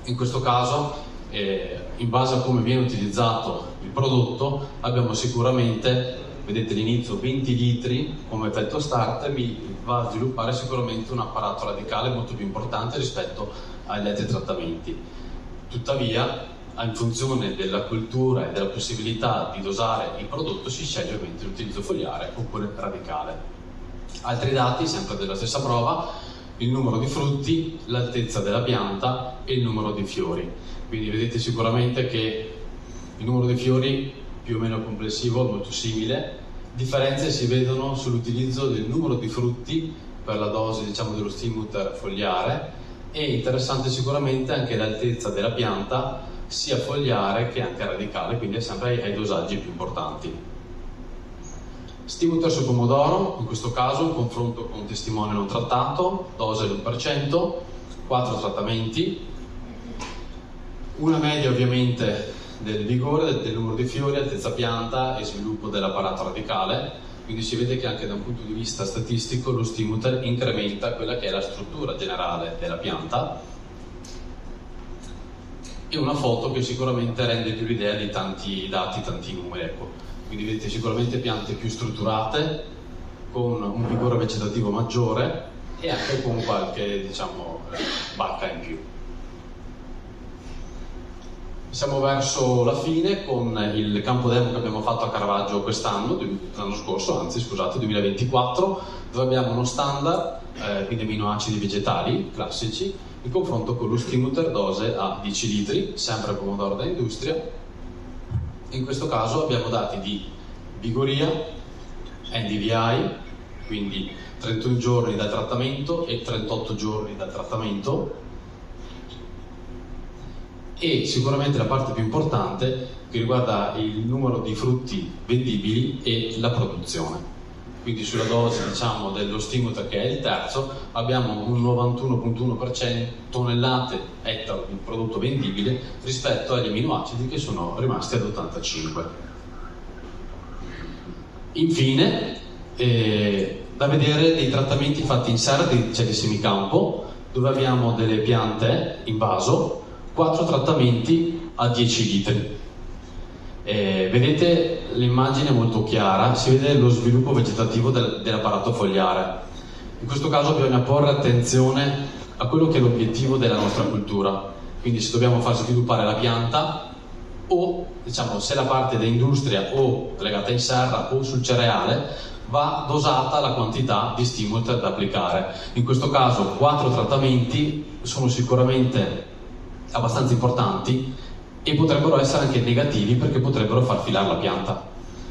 In questo caso, in base a come viene utilizzato il prodotto, abbiamo sicuramente, vedete all'inizio, 20 litri come effetto start, mi va a sviluppare sicuramente un apparato radicale molto più importante rispetto agli altri trattamenti. Tuttavia, in funzione della cultura e della possibilità di dosare il prodotto, si sceglie ovviamente l'utilizzo fogliare oppure radicale. Altri dati, sempre della stessa prova: il numero di frutti, l'altezza della pianta e il numero di fiori. Quindi vedete sicuramente che il numero di fiori più o meno complessivo è molto simile. Differenze si vedono sull'utilizzo del numero di frutti per la dose, diciamo, dello Stimuter fogliare, e interessante sicuramente anche l'altezza della pianta sia fogliare che anche radicale, quindi è sempre ai dosaggi più importanti. Stimuter su pomodoro, in questo caso un confronto con testimone non trattato, dose l'1%, 4 trattamenti, una media ovviamente del vigore, del numero di fiori, altezza pianta e sviluppo dell'apparato radicale, quindi si vede che anche da un punto di vista statistico lo Stimuter incrementa quella che è la struttura generale della pianta, e una foto che sicuramente rende più l'idea di tanti dati, tanti numeri, ecco. Quindi vedete sicuramente piante più strutturate, con un vigore vegetativo maggiore e anche con qualche, diciamo, bacca in più. Siamo verso la fine con il campo demo che abbiamo fatto a Caravaggio quest'anno, l'anno scorso, anzi scusate, 2024, dove abbiamo uno standard, quindi aminoacidi vegetali classici, in confronto con lo Stimuter dose a 10 litri, sempre pomodoro da industria. In questo caso abbiamo dati di vigoria, NDVI, quindi 31 giorni dal trattamento e 38 giorni dal trattamento, e sicuramente la parte più importante che riguarda il numero di frutti vendibili e la produzione. Quindi sulla dose, diciamo, dello Stimuter, che è il terzo, abbiamo un 91,1% tonnellate ettaro di prodotto vendibile rispetto agli aminoacidi che sono rimasti ad 85. Infine, da vedere dei trattamenti fatti in serra di semicampo, dove abbiamo delle piante in vaso, 4 trattamenti a 10 litri. Vedete l'immagine molto chiara, si vede lo sviluppo vegetativo dell'apparato fogliare. In questo caso bisogna porre attenzione a quello che è l'obiettivo della nostra cultura, quindi se dobbiamo far sviluppare la pianta, o diciamo se la parte da industria o legata in serra o sul cereale, va dosata la quantità di Stimuter da applicare. In questo caso 4 trattamenti sono sicuramente abbastanza importanti e potrebbero essere anche negativi perché potrebbero far filare la pianta.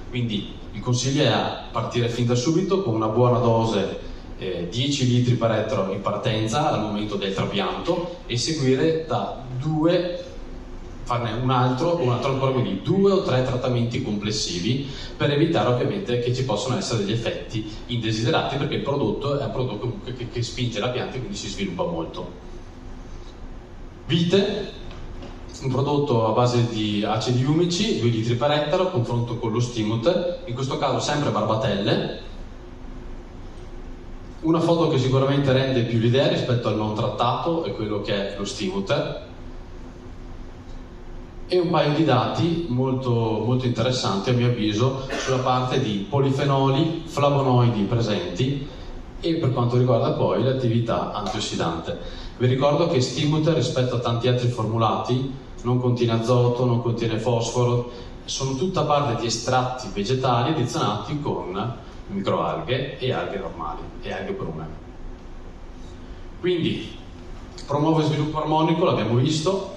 Quindi il consiglio è a partire fin da subito con una buona dose, 10 litri per ettaro in partenza al momento del trapianto, e seguire da 2 farne un altro ancora, quindi 2 o 3 trattamenti complessivi per evitare ovviamente che ci possano essere degli effetti indesiderati, perché il prodotto è un prodotto comunque che spinge la pianta e quindi si sviluppa molto. Vite, un prodotto a base di acidi umici, 2 litri per ettaro, confronto con lo Stimut, in questo caso sempre barbatelle. Una foto che sicuramente rende più l'idea rispetto al non trattato è quello che è lo Stimut, e un paio di dati molto, molto interessanti a mio avviso sulla parte di polifenoli, flavonoidi presenti e per quanto riguarda poi l'attività antiossidante. Vi ricordo che Stimut rispetto a tanti altri formulati non contiene azoto, non contiene fosforo, sono tutta parte di estratti vegetali addizionati con microalghe e alghe normali e alghe brune. Quindi promuove sviluppo armonico, l'abbiamo visto,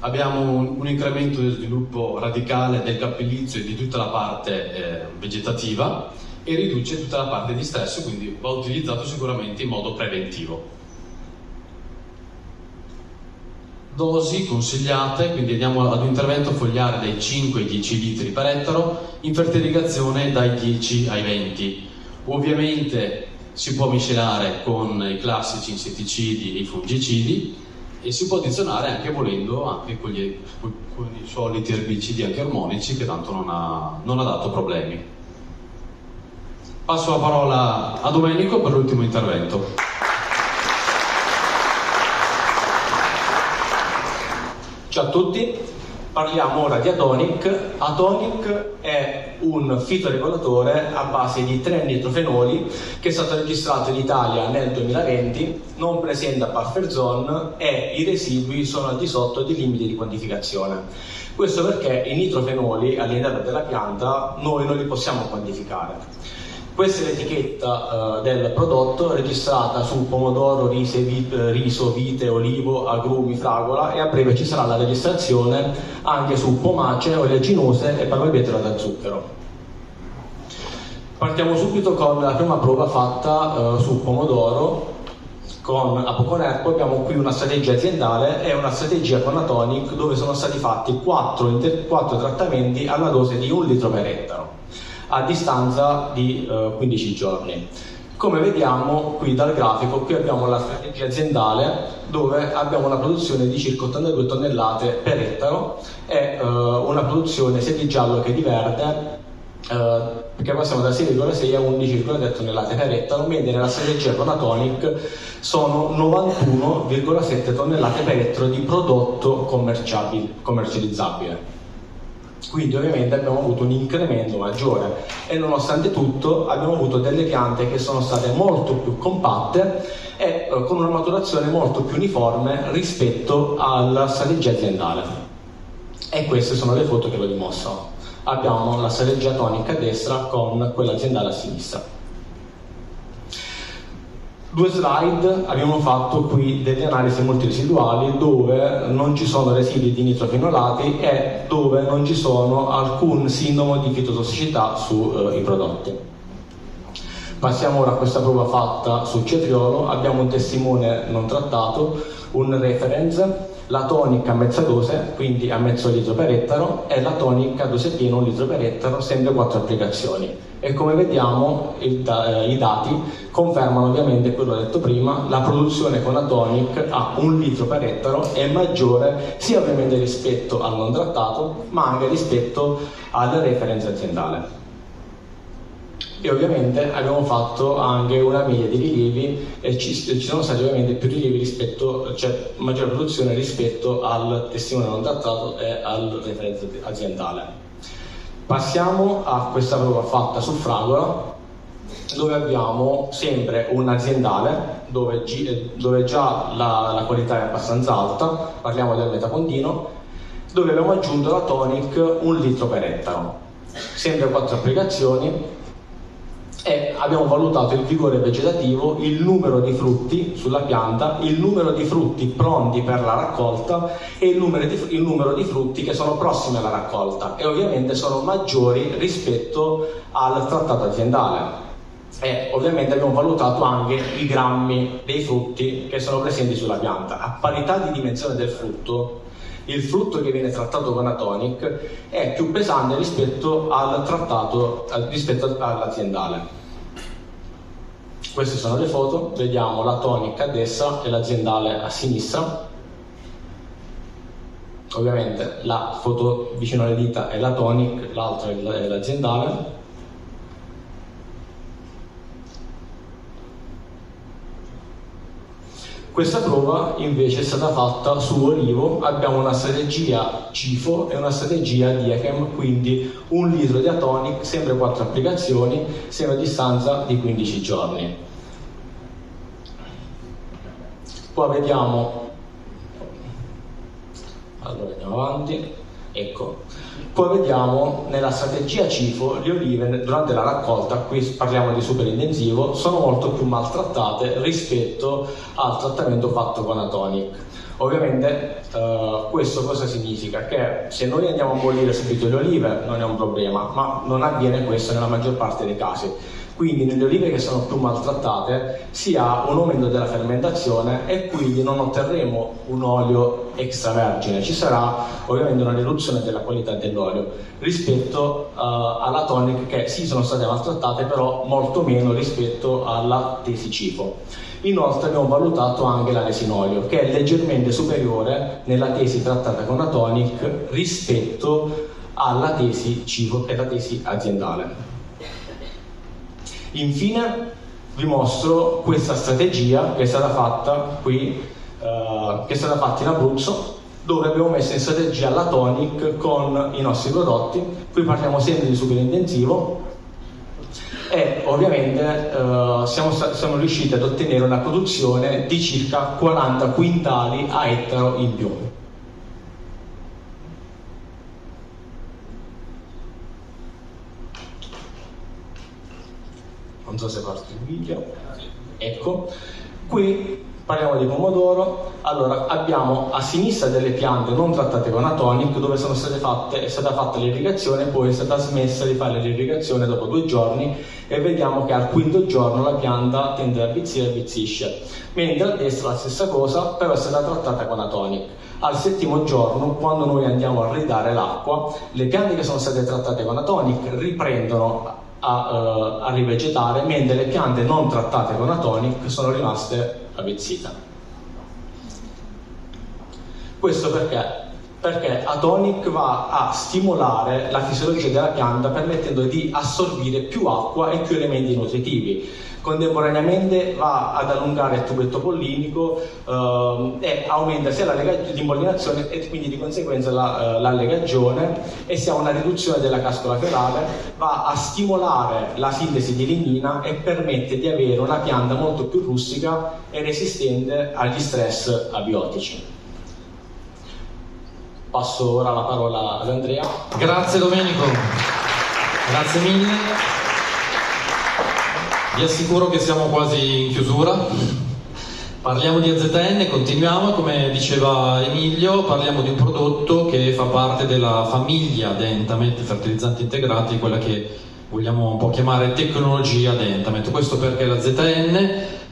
abbiamo un incremento del sviluppo radicale del cappellizio e di tutta la parte vegetativa e riduce tutta la parte di stress, quindi va utilizzato sicuramente in modo preventivo. Dosi consigliate, quindi andiamo ad un intervento foliare dai 5 ai 10 litri per ettaro, in fertilizazione dai 10 ai 20. Ovviamente si può miscelare con i classici insetticidi e i fungicidi e si può addizionare anche volendo anche con i soliti erbicidi anche ormonici, che tanto non ha dato problemi. Passo la parola a Domenico per l'ultimo intervento. Ciao a tutti, parliamo ora di Atonic. Atonic è un fitoregolatore a base di 3-nitrofenoli che è stato registrato in Italia nel 2020, non presenta buffer zone e i residui sono al di sotto dei limiti di quantificazione. Questo perché i nitrofenoli all'interno della pianta noi non li possiamo quantificare. Questa è l'etichetta del prodotto registrata su pomodoro, riso, vite, olivo, agrumi, fragola, e a breve ci sarà la registrazione anche su pomace, oleaginose e palmipietra da zucchero. Partiamo subito con la prima prova fatta su pomodoro con Apoconerpo. Abbiamo qui una strategia aziendale e una strategia con Atonic dove sono stati fatti 4 trattamenti alla dose di 1 litro per ettaro a distanza di 15 giorni. Come vediamo qui dal grafico, qui abbiamo la strategia aziendale dove abbiamo una produzione di circa 82 tonnellate per ettaro e una produzione sia di giallo che di verde perché passiamo da 6,6 a 11,3 tonnellate per ettaro, mentre nella strategia con Atonic sono 91,7 tonnellate per ettaro di prodotto commercializzabile. Quindi ovviamente abbiamo avuto un incremento maggiore e nonostante tutto abbiamo avuto delle piante che sono state molto più compatte e con una maturazione molto più uniforme rispetto alla strategia aziendale. E queste sono le foto che lo dimostrano. Abbiamo la strategia Atonic a destra con quella aziendale a sinistra. 2 slide, abbiamo fatto qui delle analisi multiresiduali dove non ci sono residui di nitrofenolati e dove non ci sono alcun sintomo di fitotossicità sui prodotti. Passiamo ora a questa prova fatta sul cetriolo. Abbiamo un testimone non trattato, un reference, la Tonic a mezza dose, quindi a mezzo litro per ettaro, e la Tonic a dose piena 1 litro per ettaro, sempre 4 applicazioni. E come vediamo i dati confermano ovviamente quello detto prima, la produzione con Atonic a 1 litro per ettaro è maggiore sia ovviamente rispetto al non trattato ma anche rispetto alla referenza aziendale. E ovviamente abbiamo fatto anche una media di rilievi e ci sono stati ovviamente più rilievi rispetto, cioè maggiore produzione rispetto al testimone non trattato e al referenza aziendale. Passiamo a questa prova fatta su fragola, dove abbiamo sempre un aziendale dove già la qualità è abbastanza alta, parliamo del metapontino, dove abbiamo aggiunto la Tonic 1 litro per ettaro, sempre 4 applicazioni, e abbiamo valutato il vigore vegetativo, il numero di frutti sulla pianta, il numero di frutti pronti per la raccolta e il numero di frutti che sono prossimi alla raccolta, e ovviamente sono maggiori rispetto al trattato aziendale. E ovviamente abbiamo valutato anche i grammi dei frutti che sono presenti sulla pianta. A parità di dimensione del frutto il frutto che viene trattato con Atonic è più pesante rispetto all'aziendale. Queste sono le foto, vediamo l'Atonic a destra e l'aziendale a sinistra. Ovviamente la foto vicino alle dita è l'Atonic, l'altra è l'aziendale. Questa prova invece è stata fatta su olivo, abbiamo una strategia CIFO e una strategia DIECHEM, quindi 1 litro di Atonic, sempre 4 applicazioni, sempre a distanza di 15 giorni. Poi vediamo, allora andiamo avanti, ecco. Poi vediamo nella strategia CIFO le olive durante la raccolta, qui parliamo di superintensivo, sono molto più maltrattate rispetto al trattamento fatto con Atonic. Ovviamente questo cosa significa? Che se noi andiamo a bollire subito le olive non è un problema, ma non avviene questo nella maggior parte dei casi. Quindi nelle olive che sono più maltrattate si ha un aumento della fermentazione e quindi non otterremo un olio extravergine, ci sarà ovviamente una riduzione della qualità dell'olio rispetto alla Tonic, che sì sono state maltrattate però molto meno rispetto alla tesi CIFO. Inoltre abbiamo valutato anche la resinolio, che è leggermente superiore nella tesi trattata con Atonic rispetto alla tesi CIFO, che è la tesi aziendale. Infine vi mostro questa strategia che è stata fatta qui, che è stata fatta in Abruzzo, dove abbiamo messo in strategia la Tonic con i nostri prodotti. Qui parliamo sempre di superintensivo e ovviamente siamo riusciti ad ottenere una produzione di circa 40 quintali a ettaro in più. Non so se parte il video, ecco, qui parliamo di pomodoro. Allora abbiamo a sinistra delle piante non trattate con Atonic, dove è stata fatta l'irrigazione, poi è stata smessa di fare l'irrigazione dopo 2 giorni e vediamo che al 5° giorno la pianta tende ad avvizzire e avvizzisce, mentre a destra la stessa cosa, però è stata trattata con Atonic. Al 7° giorno, quando noi andiamo a ridare l'acqua, le piante che sono state trattate con Atonic riprendono a rivegetare, mentre le piante non trattate con Atonic sono rimaste avvezzite. Questo perché Atonic va a stimolare la fisiologia della pianta, permettendo di assorbire più acqua e più elementi nutritivi. Contemporaneamente va ad allungare il tubetto pollinico e aumenta sia l'impollinazione e quindi di conseguenza l'allegagione, e si ha una riduzione della cascola fiorale, va a stimolare la sintesi di lignina e permette di avere una pianta molto più rustica e resistente agli stress abiotici. Passo ora la parola ad Andrea. Grazie Domenico, grazie mille. Vi assicuro che siamo quasi in chiusura. Parliamo di AZN, continuiamo. Come diceva Emilio, parliamo di un prodotto che fa parte della famiglia Dentamet fertilizzanti integrati, quella che vogliamo un po' chiamare tecnologia Dentamet. Questo perché l'AZN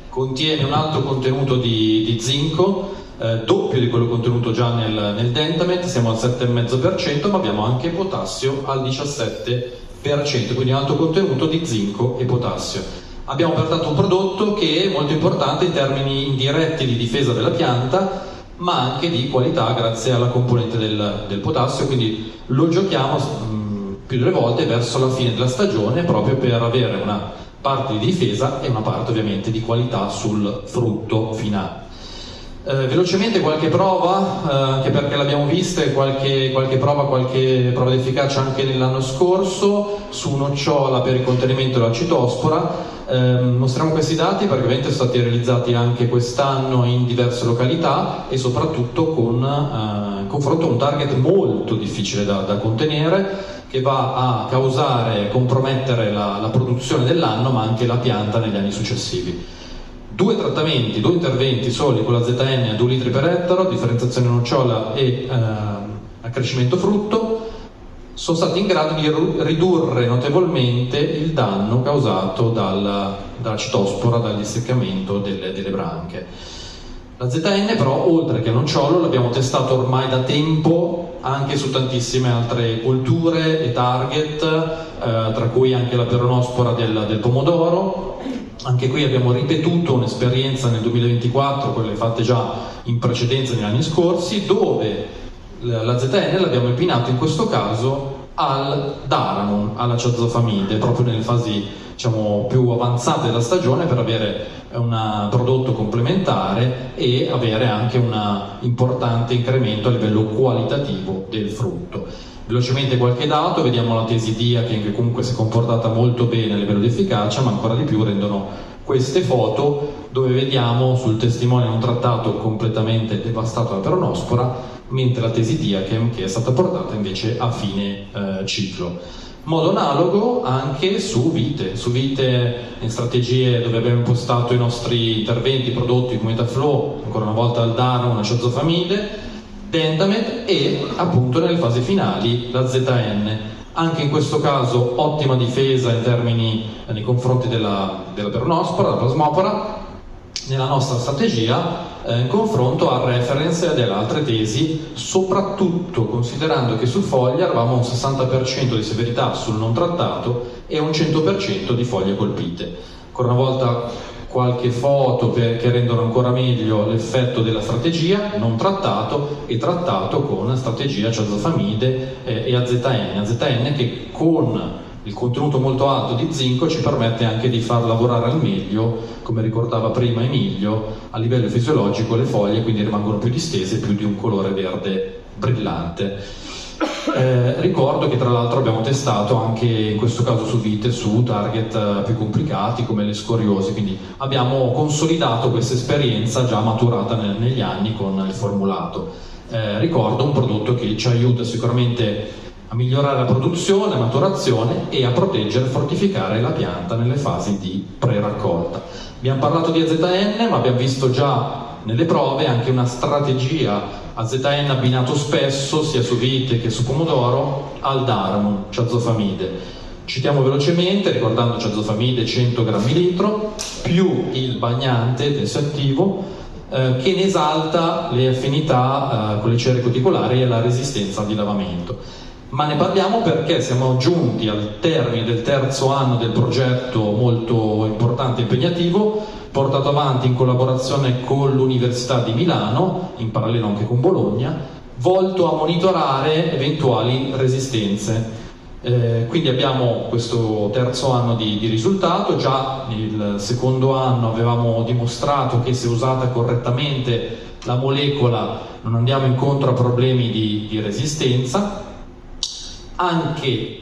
contiene un alto contenuto di zinco, doppio di quello contenuto già nel Dentamet, siamo al 7,5%, ma abbiamo anche potassio al 17%, quindi un alto contenuto di zinco e potassio. Abbiamo pertanto un prodotto che è molto importante in termini indiretti di difesa della pianta, ma anche di qualità grazie alla componente del potassio, quindi lo giochiamo più delle volte verso la fine della stagione proprio per avere una parte di difesa e una parte ovviamente di qualità sul frutto finale. Velocemente qualche prova, anche perché l'abbiamo vista, qualche prova di efficacia anche nell'anno scorso su nocciola per il contenimento della citospora. Mostriamo questi dati perché ovviamente sono stati realizzati anche quest'anno in diverse località e soprattutto con confronto a un target molto difficile da contenere, che va a causare, compromettere la produzione dell'anno ma anche la pianta negli anni successivi. 2 trattamenti, 2 interventi soli con la ZN a 2 litri per ettaro, differenziazione nocciola e accrescimento frutto, sono stati in grado di ridurre notevolmente il danno causato dalla citospora, dal disseccamento delle branche. La ZN però, oltre che a nocciolo, l'abbiamo testato ormai da tempo anche su tantissime altre colture e target, tra cui anche la peronospora del pomodoro. Anche qui abbiamo ripetuto un'esperienza nel 2024, quelle fatte già in precedenza negli anni scorsi, dove la ZN l'abbiamo abbinato in questo caso al Daramon, alla Ciazofamide, proprio nelle fasi, diciamo, più avanzate della stagione, per avere un prodotto complementare e avere anche un importante incremento a livello qualitativo del frutto. Velocemente qualche dato: vediamo la tesidia che comunque si è comportata molto bene a livello di efficacia, ma ancora di più rendono queste foto dove vediamo sul testimone non trattato completamente devastato la peronospora, mentre la tesidia che è stata portata invece a fine ciclo. Modo analogo anche su vite in strategie dove abbiamo impostato i nostri interventi, prodotti come Metaflow, ancora una volta al Daramon, una Ciazofamide, Dentamet e appunto nelle fasi finali la ZN. Anche in questo caso ottima difesa in termini nei confronti della peronospora, della plasmopora, nella nostra strategia in confronto al reference e delle altre tesi, soprattutto considerando che su foglia eravamo a un 60% di severità sul non trattato e un 100% di foglie colpite. Ancora una volta qualche foto che rendono ancora meglio l'effetto della strategia non trattato e trattato con strategia Ciazofamide e AZN che con il contenuto molto alto di zinco ci permette anche di far lavorare al meglio, come ricordava prima Emilio, a livello fisiologico le foglie quindi rimangono più distese, più di un colore verde brillante. Ricordo che tra l'altro abbiamo testato anche in questo caso su vite su target più complicati come le scoriosi, quindi abbiamo consolidato questa esperienza già maturata negli anni con il formulato. Ricordo un prodotto che ci aiuta sicuramente a migliorare la produzione, la maturazione e a proteggere e fortificare la pianta nelle fasi di pre-raccolta. Abbiamo parlato di AZN, ma abbiamo visto già nelle prove anche una strategia AZN abbinato spesso sia su vite che su pomodoro al Daramon, Ciazofamide. Citiamo velocemente, ricordando Ciazofamide 100 grammi litro più il bagnante tensioattivo che ne esalta le affinità con le cere cuticolari e la resistenza al dilavamento. Ma ne parliamo perché siamo giunti al termine del terzo anno del progetto molto importante e impegnativo, portato avanti in collaborazione con l'Università di Milano, in parallelo anche con Bologna, volto a monitorare eventuali resistenze. Quindi abbiamo questo terzo anno di risultato. Già nel secondo anno avevamo dimostrato che se usata correttamente la molecola non andiamo incontro a problemi di resistenza. Anche i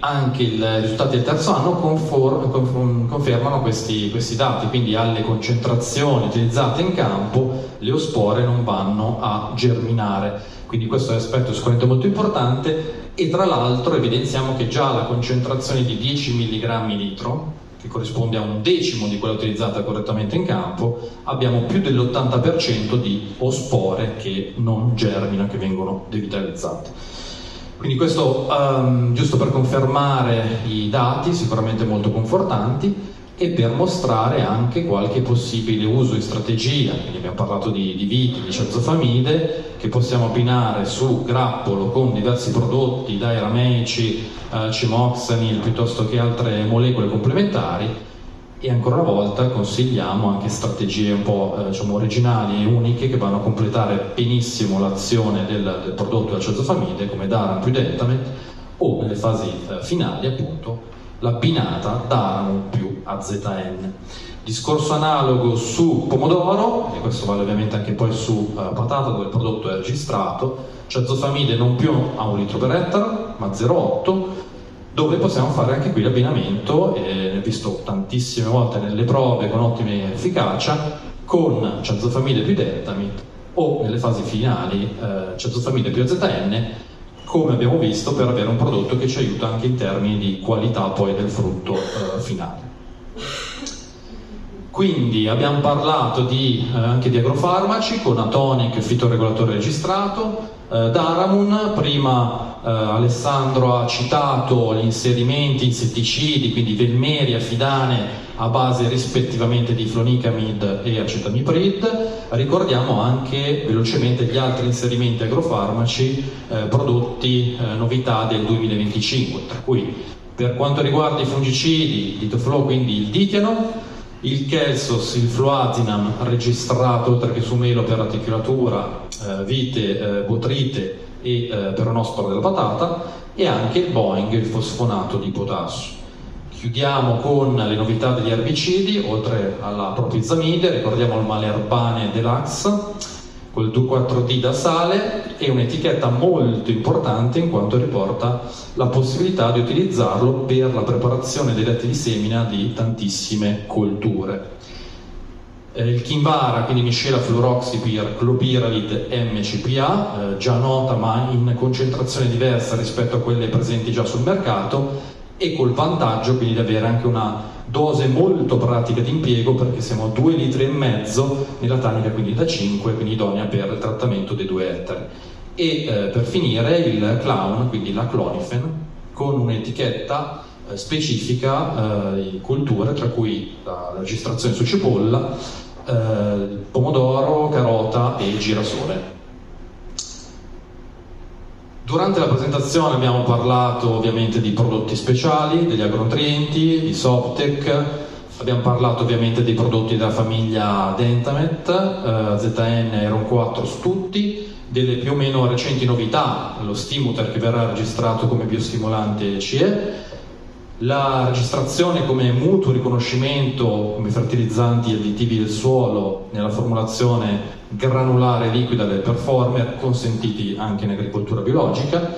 risultati del terzo anno confermano questi dati, quindi alle concentrazioni utilizzate in campo le ospore non vanno a germinare, quindi questo è un aspetto sicuramente molto importante. E tra l'altro evidenziamo che già la concentrazione di 10 mg litro, che corrisponde a un decimo di quella utilizzata correttamente in campo, abbiamo più dell'80% di ospore che non germinano, che vengono devitalizzate. Quindi questo giusto per confermare i dati sicuramente molto confortanti e per mostrare anche qualche possibile uso in strategia. Quindi abbiamo parlato di viti, di Ciazofamide, che possiamo abbinare su grappolo con diversi prodotti, dai rameici, Cimoxanil, piuttosto che altre molecole complementari. E ancora una volta consigliamo anche strategie un po' originali e uniche che vanno a completare benissimo l'azione del prodotto della Ciazofamide, come Daramon più Dentamet, o nelle fasi finali appunto l'abbinata Daramon più AZN. Discorso analogo su pomodoro, e questo vale ovviamente anche poi su patata, dove il prodotto è registrato, Ciazofamide non più a 1 litro per ettaro, ma 0,8, dove possiamo fare anche qui l'abbinamento, ne ho visto tantissime volte nelle prove con ottima efficacia, con Ciazofamide più Dentamet o nelle fasi finali Ciazofamide più AZN, come abbiamo visto, per avere un prodotto che ci aiuta anche in termini di qualità poi del frutto finale. Quindi abbiamo parlato anche di agrofarmaci con Atonic, fitoregolatore registrato, Daramun. Prima Alessandro ha citato gli inserimenti insetticidi, quindi velmeri, afidane a base rispettivamente di flonicamid e acetamiprid. Ricordiamo anche velocemente gli altri inserimenti agrofarmaci prodotti novità del 2025, tra cui per quanto riguarda i fungicidi, Ditoflow, quindi il Ditiano, il Kelsos, il Fluazinam registrato oltre che su melo per articolatura, vite, botrite e peronospora della patata, e anche il Boeing, il fosfonato di potassio. Chiudiamo con le novità degli erbicidi, oltre alla propizamide, ricordiamo il Malerbane Deluxe col 2,4-D da sale, e un'etichetta molto importante in quanto riporta la possibilità di utilizzarlo per la preparazione dei letti di semina di tantissime colture. Il Kinvara, quindi miscela fluoroxipir clopiralid MCPA, già nota ma in concentrazione diversa rispetto a quelle presenti già sul mercato, e col vantaggio quindi di avere anche una dose molto pratica di impiego, perché siamo a 2,5 litri nella tanica quindi da 5, quindi idonea per il trattamento dei 2 ettari. E per finire il Clown, quindi la Clonifen, con un'etichetta specifica di colture, tra cui la registrazione su cipolla, pomodoro, carota e girasole. Durante la presentazione abbiamo parlato ovviamente di prodotti speciali, degli agronutrienti, di Soptec, abbiamo parlato ovviamente dei prodotti della famiglia Dentamet, ZN e Iron 4 su tutti, delle più o meno recenti novità, lo Stimuter che verrà registrato come biostimolante CE, la registrazione come mutuo riconoscimento come fertilizzanti e additivi del suolo nella formulazione granulare liquida del performer, consentiti anche in agricoltura biologica.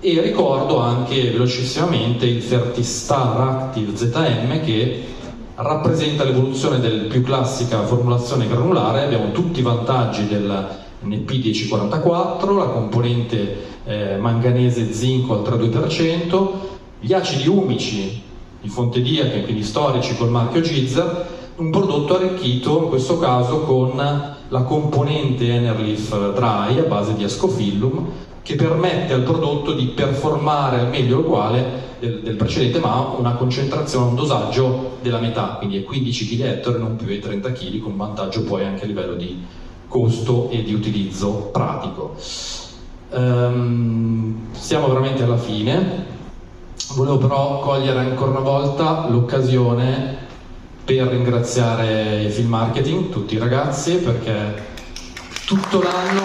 E ricordo anche velocissimamente il Fertistar Active ZM, che rappresenta l'evoluzione del più classica formulazione granulare. Abbiamo tutti i vantaggi del NP1044, la componente manganese zinco al 3,2%, gli acidi umici di fonte Diache, quindi storici col marchio Gizzer, un prodotto arricchito in questo caso con la componente Enerleaf Dry a base di Ascophyllum, che permette al prodotto di performare al meglio uguale del precedente, ma una concentrazione, un dosaggio della metà, quindi è 15 kg ettaro e non più ai 30 kg, con vantaggio poi anche a livello di costo e di utilizzo pratico. Siamo veramente alla fine. Volevo però cogliere ancora una volta l'occasione per ringraziare il Film Marketing, tutti i ragazzi, perché tutto l'anno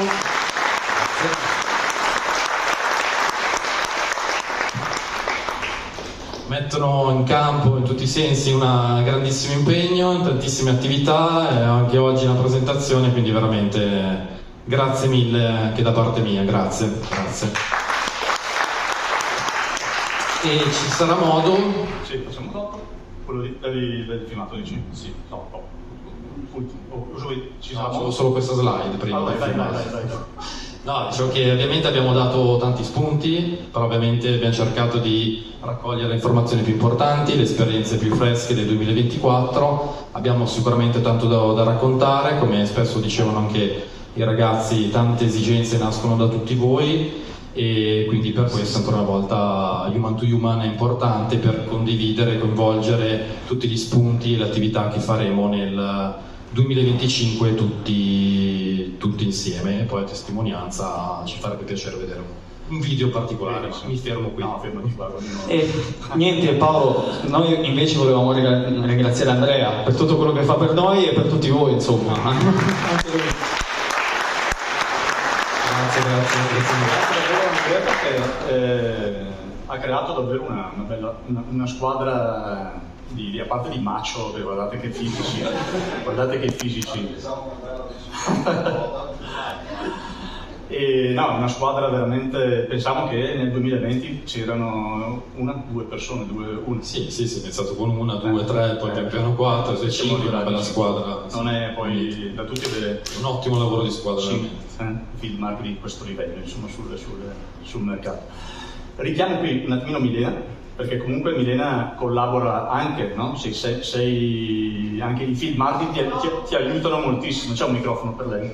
mettono in campo in tutti i sensi un grandissimo impegno, in tantissime attività, e anche oggi una presentazione, quindi veramente grazie mille anche da parte mia, grazie. E ci sarà modo? Sì, facciamo dopo. Quello del filmato dici? Sì, dopo. Ci sarà modo? Solo questa slide prima. Vai. No, dicevo che ovviamente abbiamo dato tanti spunti, però ovviamente abbiamo cercato di raccogliere le informazioni più importanti, le esperienze più fresche del 2024. Abbiamo sicuramente tanto da raccontare, come spesso dicevano anche i ragazzi, tante esigenze nascono da tutti voi, e quindi per questo ancora una volta Human to Human è importante per condividere e coinvolgere tutti gli spunti e le attività che faremo nel 2025 tutti insieme. E poi a testimonianza ci farebbe piacere vedere un video particolare. Mi fermo qui. No, fermati qua. E niente, Paolo, noi invece volevamo ringraziare Andrea per tutto quello che fa per noi e per tutti voi, insomma. Grazie. Perché ha creato davvero una squadra a parte di macho, guardate che fisici, e no, una squadra veramente. Pensavo che nel 2020 c'erano due persone. Sì, è iniziato con 1, 2, 3, poi pian piano 4, 6, 5, una bella squadra. Non è poi da tutti avere un ottimo lavoro di squadra. Film di questo livello, insomma, sul mercato. Richiamo qui un attimino Milena, perché comunque Milena collabora anche, no? Anche i film marketing ti aiutano moltissimo. C'è un microfono per lei?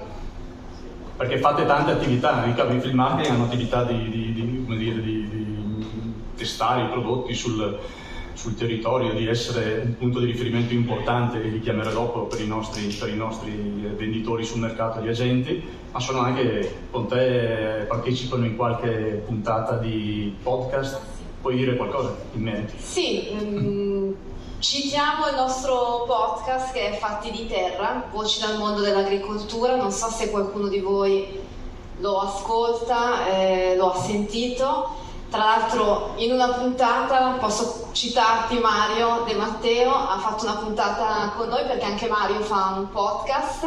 Perché fate tante attività, i film marketing hanno attività di testare i prodotti sul territorio, di essere un punto di riferimento importante, e li chiamerò dopo per i nostri venditori sul mercato, gli agenti, ma sono anche con te, partecipano in qualche puntata di podcast. Puoi dire qualcosa in merito? Sì, citiamo il nostro podcast che è Fatti di Terra, voci dal mondo dell'agricoltura. Non so se qualcuno di voi lo ascolta, lo ha sentito. Tra l'altro in una puntata, posso citarti Mario De Matteo, ha fatto una puntata con noi perché anche Mario fa un podcast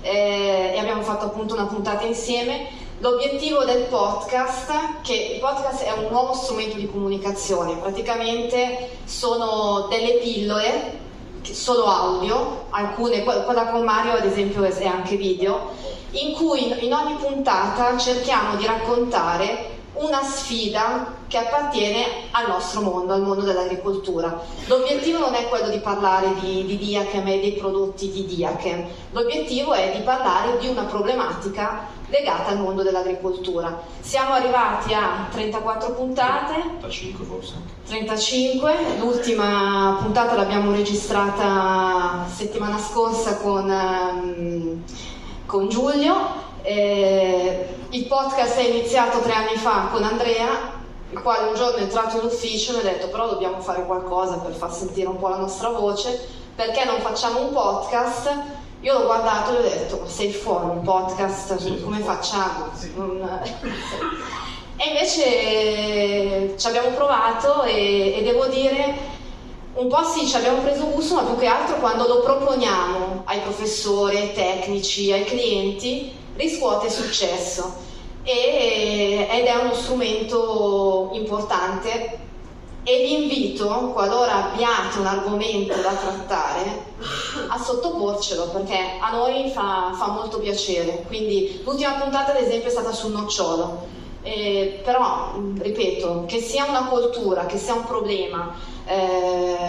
e abbiamo fatto appunto una puntata insieme. L'obiettivo del podcast, che il podcast è un nuovo strumento di comunicazione, praticamente sono delle pillole, solo audio, alcune, quella con Mario ad esempio è anche video, in cui in ogni puntata cerchiamo di raccontare una sfida che appartiene al nostro mondo, al mondo dell'agricoltura. L'obiettivo non è quello di parlare di Diachem e dei prodotti di Diachem, l'obiettivo è di parlare di una problematica legata al mondo dell'agricoltura. Siamo arrivati a 34 puntate, 35 forse. 35, l'ultima puntata l'abbiamo registrata settimana scorsa con Giulio. Il podcast è iniziato 3 anni fa con Andrea, il quale un giorno è entrato in ufficio e mi ha detto: però dobbiamo fare qualcosa per far sentire un po' la nostra voce, perché non facciamo un podcast? Io l'ho guardato e gli ho detto: ma sei fuori, un podcast, sì, come facciamo? Sì. E invece ci abbiamo provato e devo dire, un po' sì, ci abbiamo preso gusto, ma più che altro quando lo proponiamo ai professori, ai tecnici, ai clienti, riscuote successo ed è uno strumento importante. E vi invito, qualora abbiate un argomento da trattare, a sottoporcelo, perché a noi fa molto piacere. Quindi l'ultima puntata ad esempio è stata sul nocciolo, però ripeto, che sia una coltura, che sia un problema,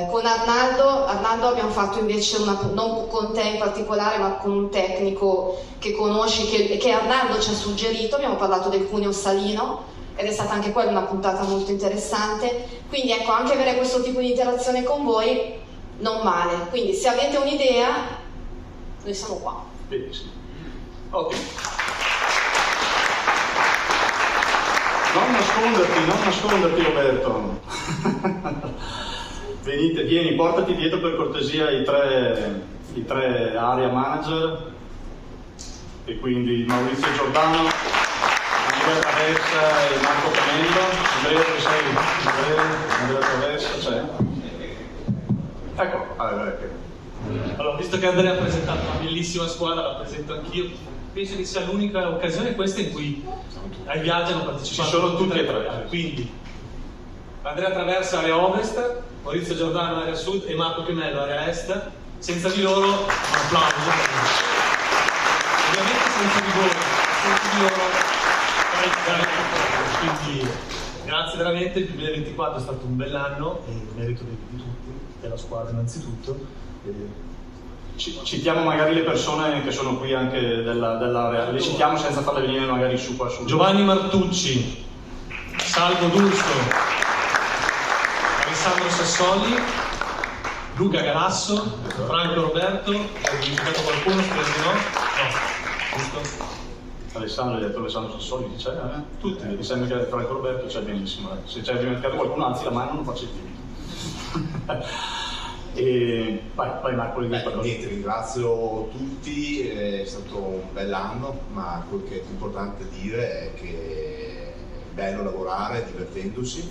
con Arnaldo abbiamo fatto invece non con te in particolare, ma con un tecnico che conosci, che Arnaldo ci ha suggerito, abbiamo parlato del cuneo salino, ed è stata anche quella una puntata molto interessante. Quindi ecco, anche avere questo tipo di interazione con voi non male. Quindi se avete un'idea, noi siamo qua. Benissimo. Ok. Non nasconderti Roberto. Vieni, portati dietro per cortesia i tre area manager, e quindi Maurizio Giordano, Andrea Traversa e Marco Canello. Andrea, dove sei? Andrea Traversa c'è? Ecco, allora, visto che Andrea ha presentato una bellissima squadra, la presento anch'io. Penso che sia l'unica occasione questa in cui ai viaggi hanno partecipato. Ci sono tutti e tre. Quindi Andrea Traversa area ovest, Maurizio Giordano area sud e Marco Canello area est. Senza di loro un applauso. Ovviamente senza di loro quindi grazie veramente. Il 2024 è stato un bell'anno, e merito di tutti, della squadra innanzitutto. Citiamo magari le persone che sono qui anche dell'area, le citiamo senza farle venire magari su qua su. Giovanni Martucci, Salvo D'Urso, Alessandro Sassoli, Luca Galasso, Franco Roberto. Ho dimenticato qualcuno? Spero di no. No, giusto? Alessandro, hai detto Alessandro Sassoli, chi c'è? Tutti, mi sembra che Franco Roberto c'è benissimo. Se c'è dimenticato qualcuno, alzi la mano, non faccio il timido. E vai Marco, niente, ringrazio tutti, è stato un bell'anno, ma quello che è importante dire è che è bello lavorare divertendosi,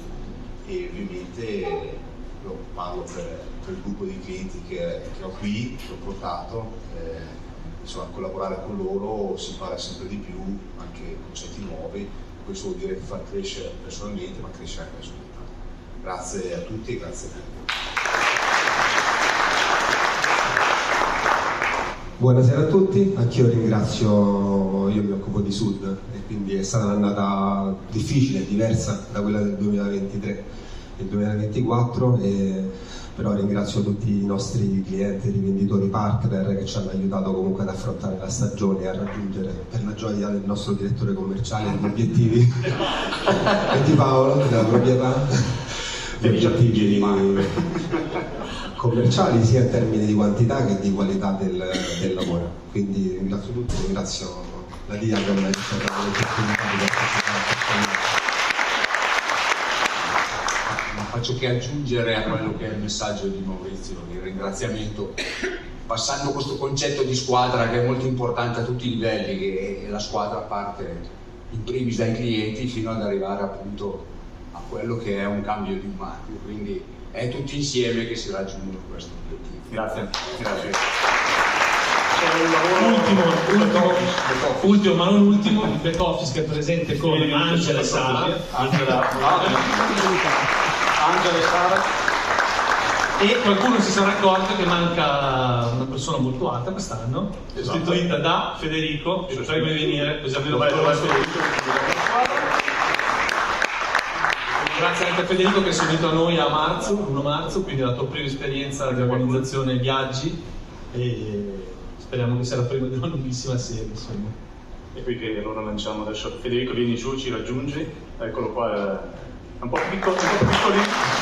e ovviamente io parlo per il gruppo di clienti che ho qui, che ho portato, insomma, collaborare con loro si impara sempre di più, anche concetti nuovi. Questo vuol dire far crescere personalmente, ma crescere anche la società. Grazie a tutti e grazie a te. Buonasera a tutti, anch'io ringrazio, io mi occupo di Sud e quindi è stata un'annata difficile, diversa da quella del 2023. il 2024, però ringrazio tutti i nostri clienti, rivenditori, partner che ci hanno aiutato comunque ad affrontare la stagione e a raggiungere, per la gioia del nostro direttore commerciale, gli obiettivi e di Paolo della proprietà, gli obiettivi commerciali sia in termini di quantità che di qualità del lavoro. Quindi ringrazio tutti, ringrazio la DIA per aver dato l'opportunità di partecipare. Non faccio che aggiungere a quello che è il messaggio di Maurizio, il ringraziamento, passando questo concetto di squadra che è molto importante a tutti i livelli, che la squadra parte in primis dai clienti fino ad arrivare appunto a quello che è un cambio di un marchio, quindi è tutti insieme che si raggiunge questo obiettivo. Grazie. Ultimo, ma non ultimo, il back office che è presente con Angela e Sara. Angela e Sara. E qualcuno si sarà accorto che manca una persona molto alta quest'anno, sostituita da Federico, che potrebbe venire, così almeno grazie anche a Federico che si è unito a noi a marzo, 1 marzo, quindi la tua prima esperienza di organizzazione viaggi, e speriamo che sia la prima di una lunghissima serie, insomma. E qui che allora lanciamo adesso. Federico, vieni giù, ci raggiungi, eccolo qua, è un po' piccolino.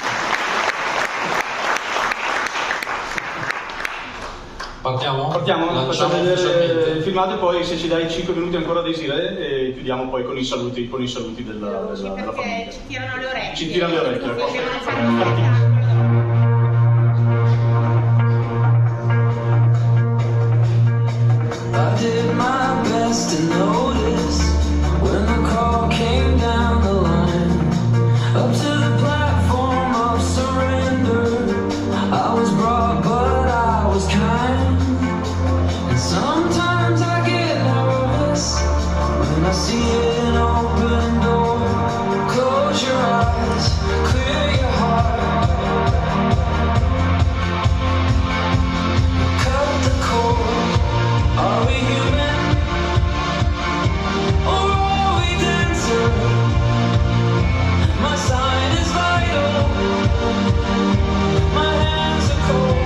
Partiamo, facciamo vedere il filmato e poi se ci dai 5 minuti ancora di Desiree e chiudiamo poi con i saluti della famiglia. Ci tirano le orecchie. Ci tirano le orecchie. I did my best to notice when the call came down the line up to the platform of surrender. I was brought, but I was kind. And sometimes I get nervous when I see an open door. Close your eyes, clear your heart. Cut the cord. Are we human? Or are we dancer? My sign is vital. My hands are cold.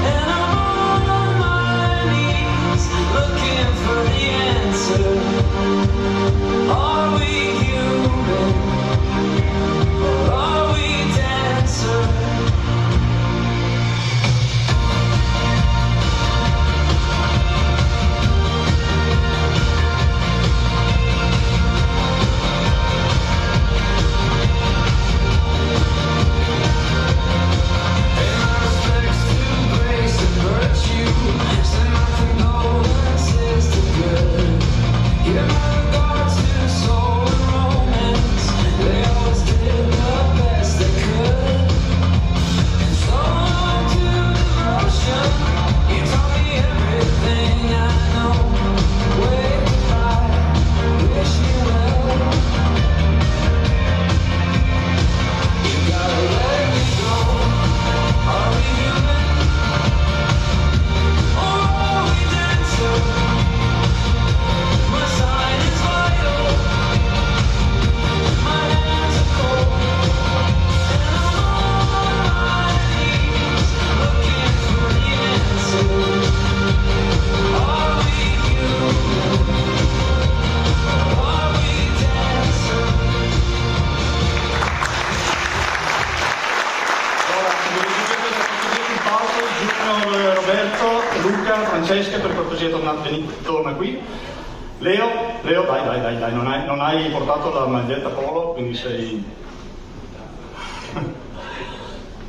And I'm on my knees looking for the answer. Are we human? Or are we dancer? Francesca, per cortesia torna qui. Leo, dai, non hai portato la maglietta polo, quindi sei...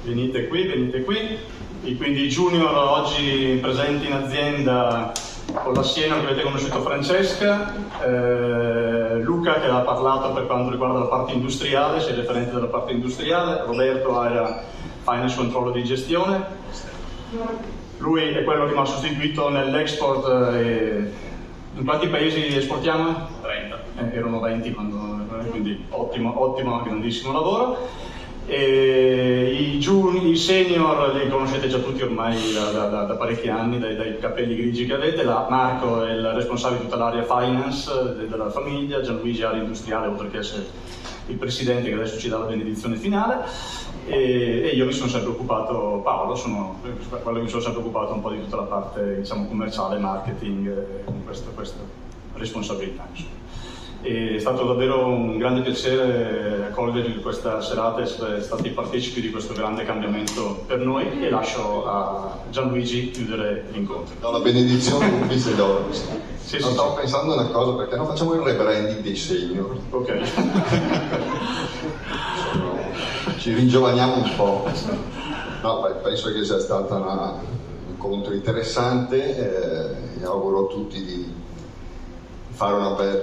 venite qui. E quindi Junior oggi presenti in azienda con la Siena che avete conosciuto Francesca, Luca che ha parlato per quanto riguarda la parte industriale, sei referente della parte industriale, Roberto area finance controllo di gestione. Lui è quello che mi ha sostituito nell'export. In quanti paesi esportiamo? 30. Erano 20 quindi ottimo, grandissimo lavoro. E i senior li conoscete già tutti ormai da parecchi anni, dai capelli grigi che avete. Marco è il responsabile di tutta l'area finance della famiglia, Gianluigi area industriale, oltre che essere il presidente che adesso ci dà la benedizione finale, e io mi sono sempre occupato, Paolo, sono quello che mi sono sempre occupato un po' di tutta la parte, diciamo, commerciale, marketing, con questa responsabilità, insomma. È stato davvero un grande piacere accogliervi in questa serata e essere stati partecipi di questo grande cambiamento per noi, e lascio a Gianluigi chiudere l'incontro. No, la benedizione un vice d'oro. Sì, Stavo pensando una cosa, perché non facciamo il rebranding dei senior? Ok. Ci ringiovaniamo un po'. No, penso che sia stato un incontro interessante, e auguro a tutti di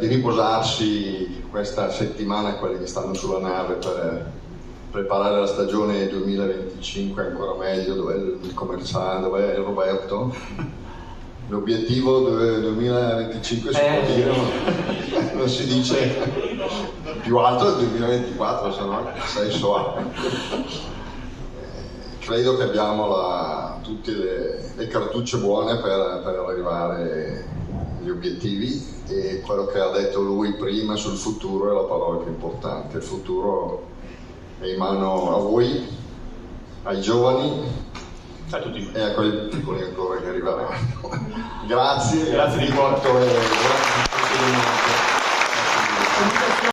riposarsi questa settimana, quelli che stanno sulla nave, per preparare la stagione 2025 ancora meglio. Dov'è il commerciale, dov'è il Roberto? L'obiettivo 2025 si può dire, ma non si dice più alto del 2024, se no che senso ha? Credo che abbiamo tutte le cartucce buone per arrivare agli obiettivi, e quello che ha detto lui prima sul futuro è la parola più importante. Il futuro è in mano a voi, ai giovani e a quelli piccoli ancora che arriveranno. Grazie di cuore. Grazie.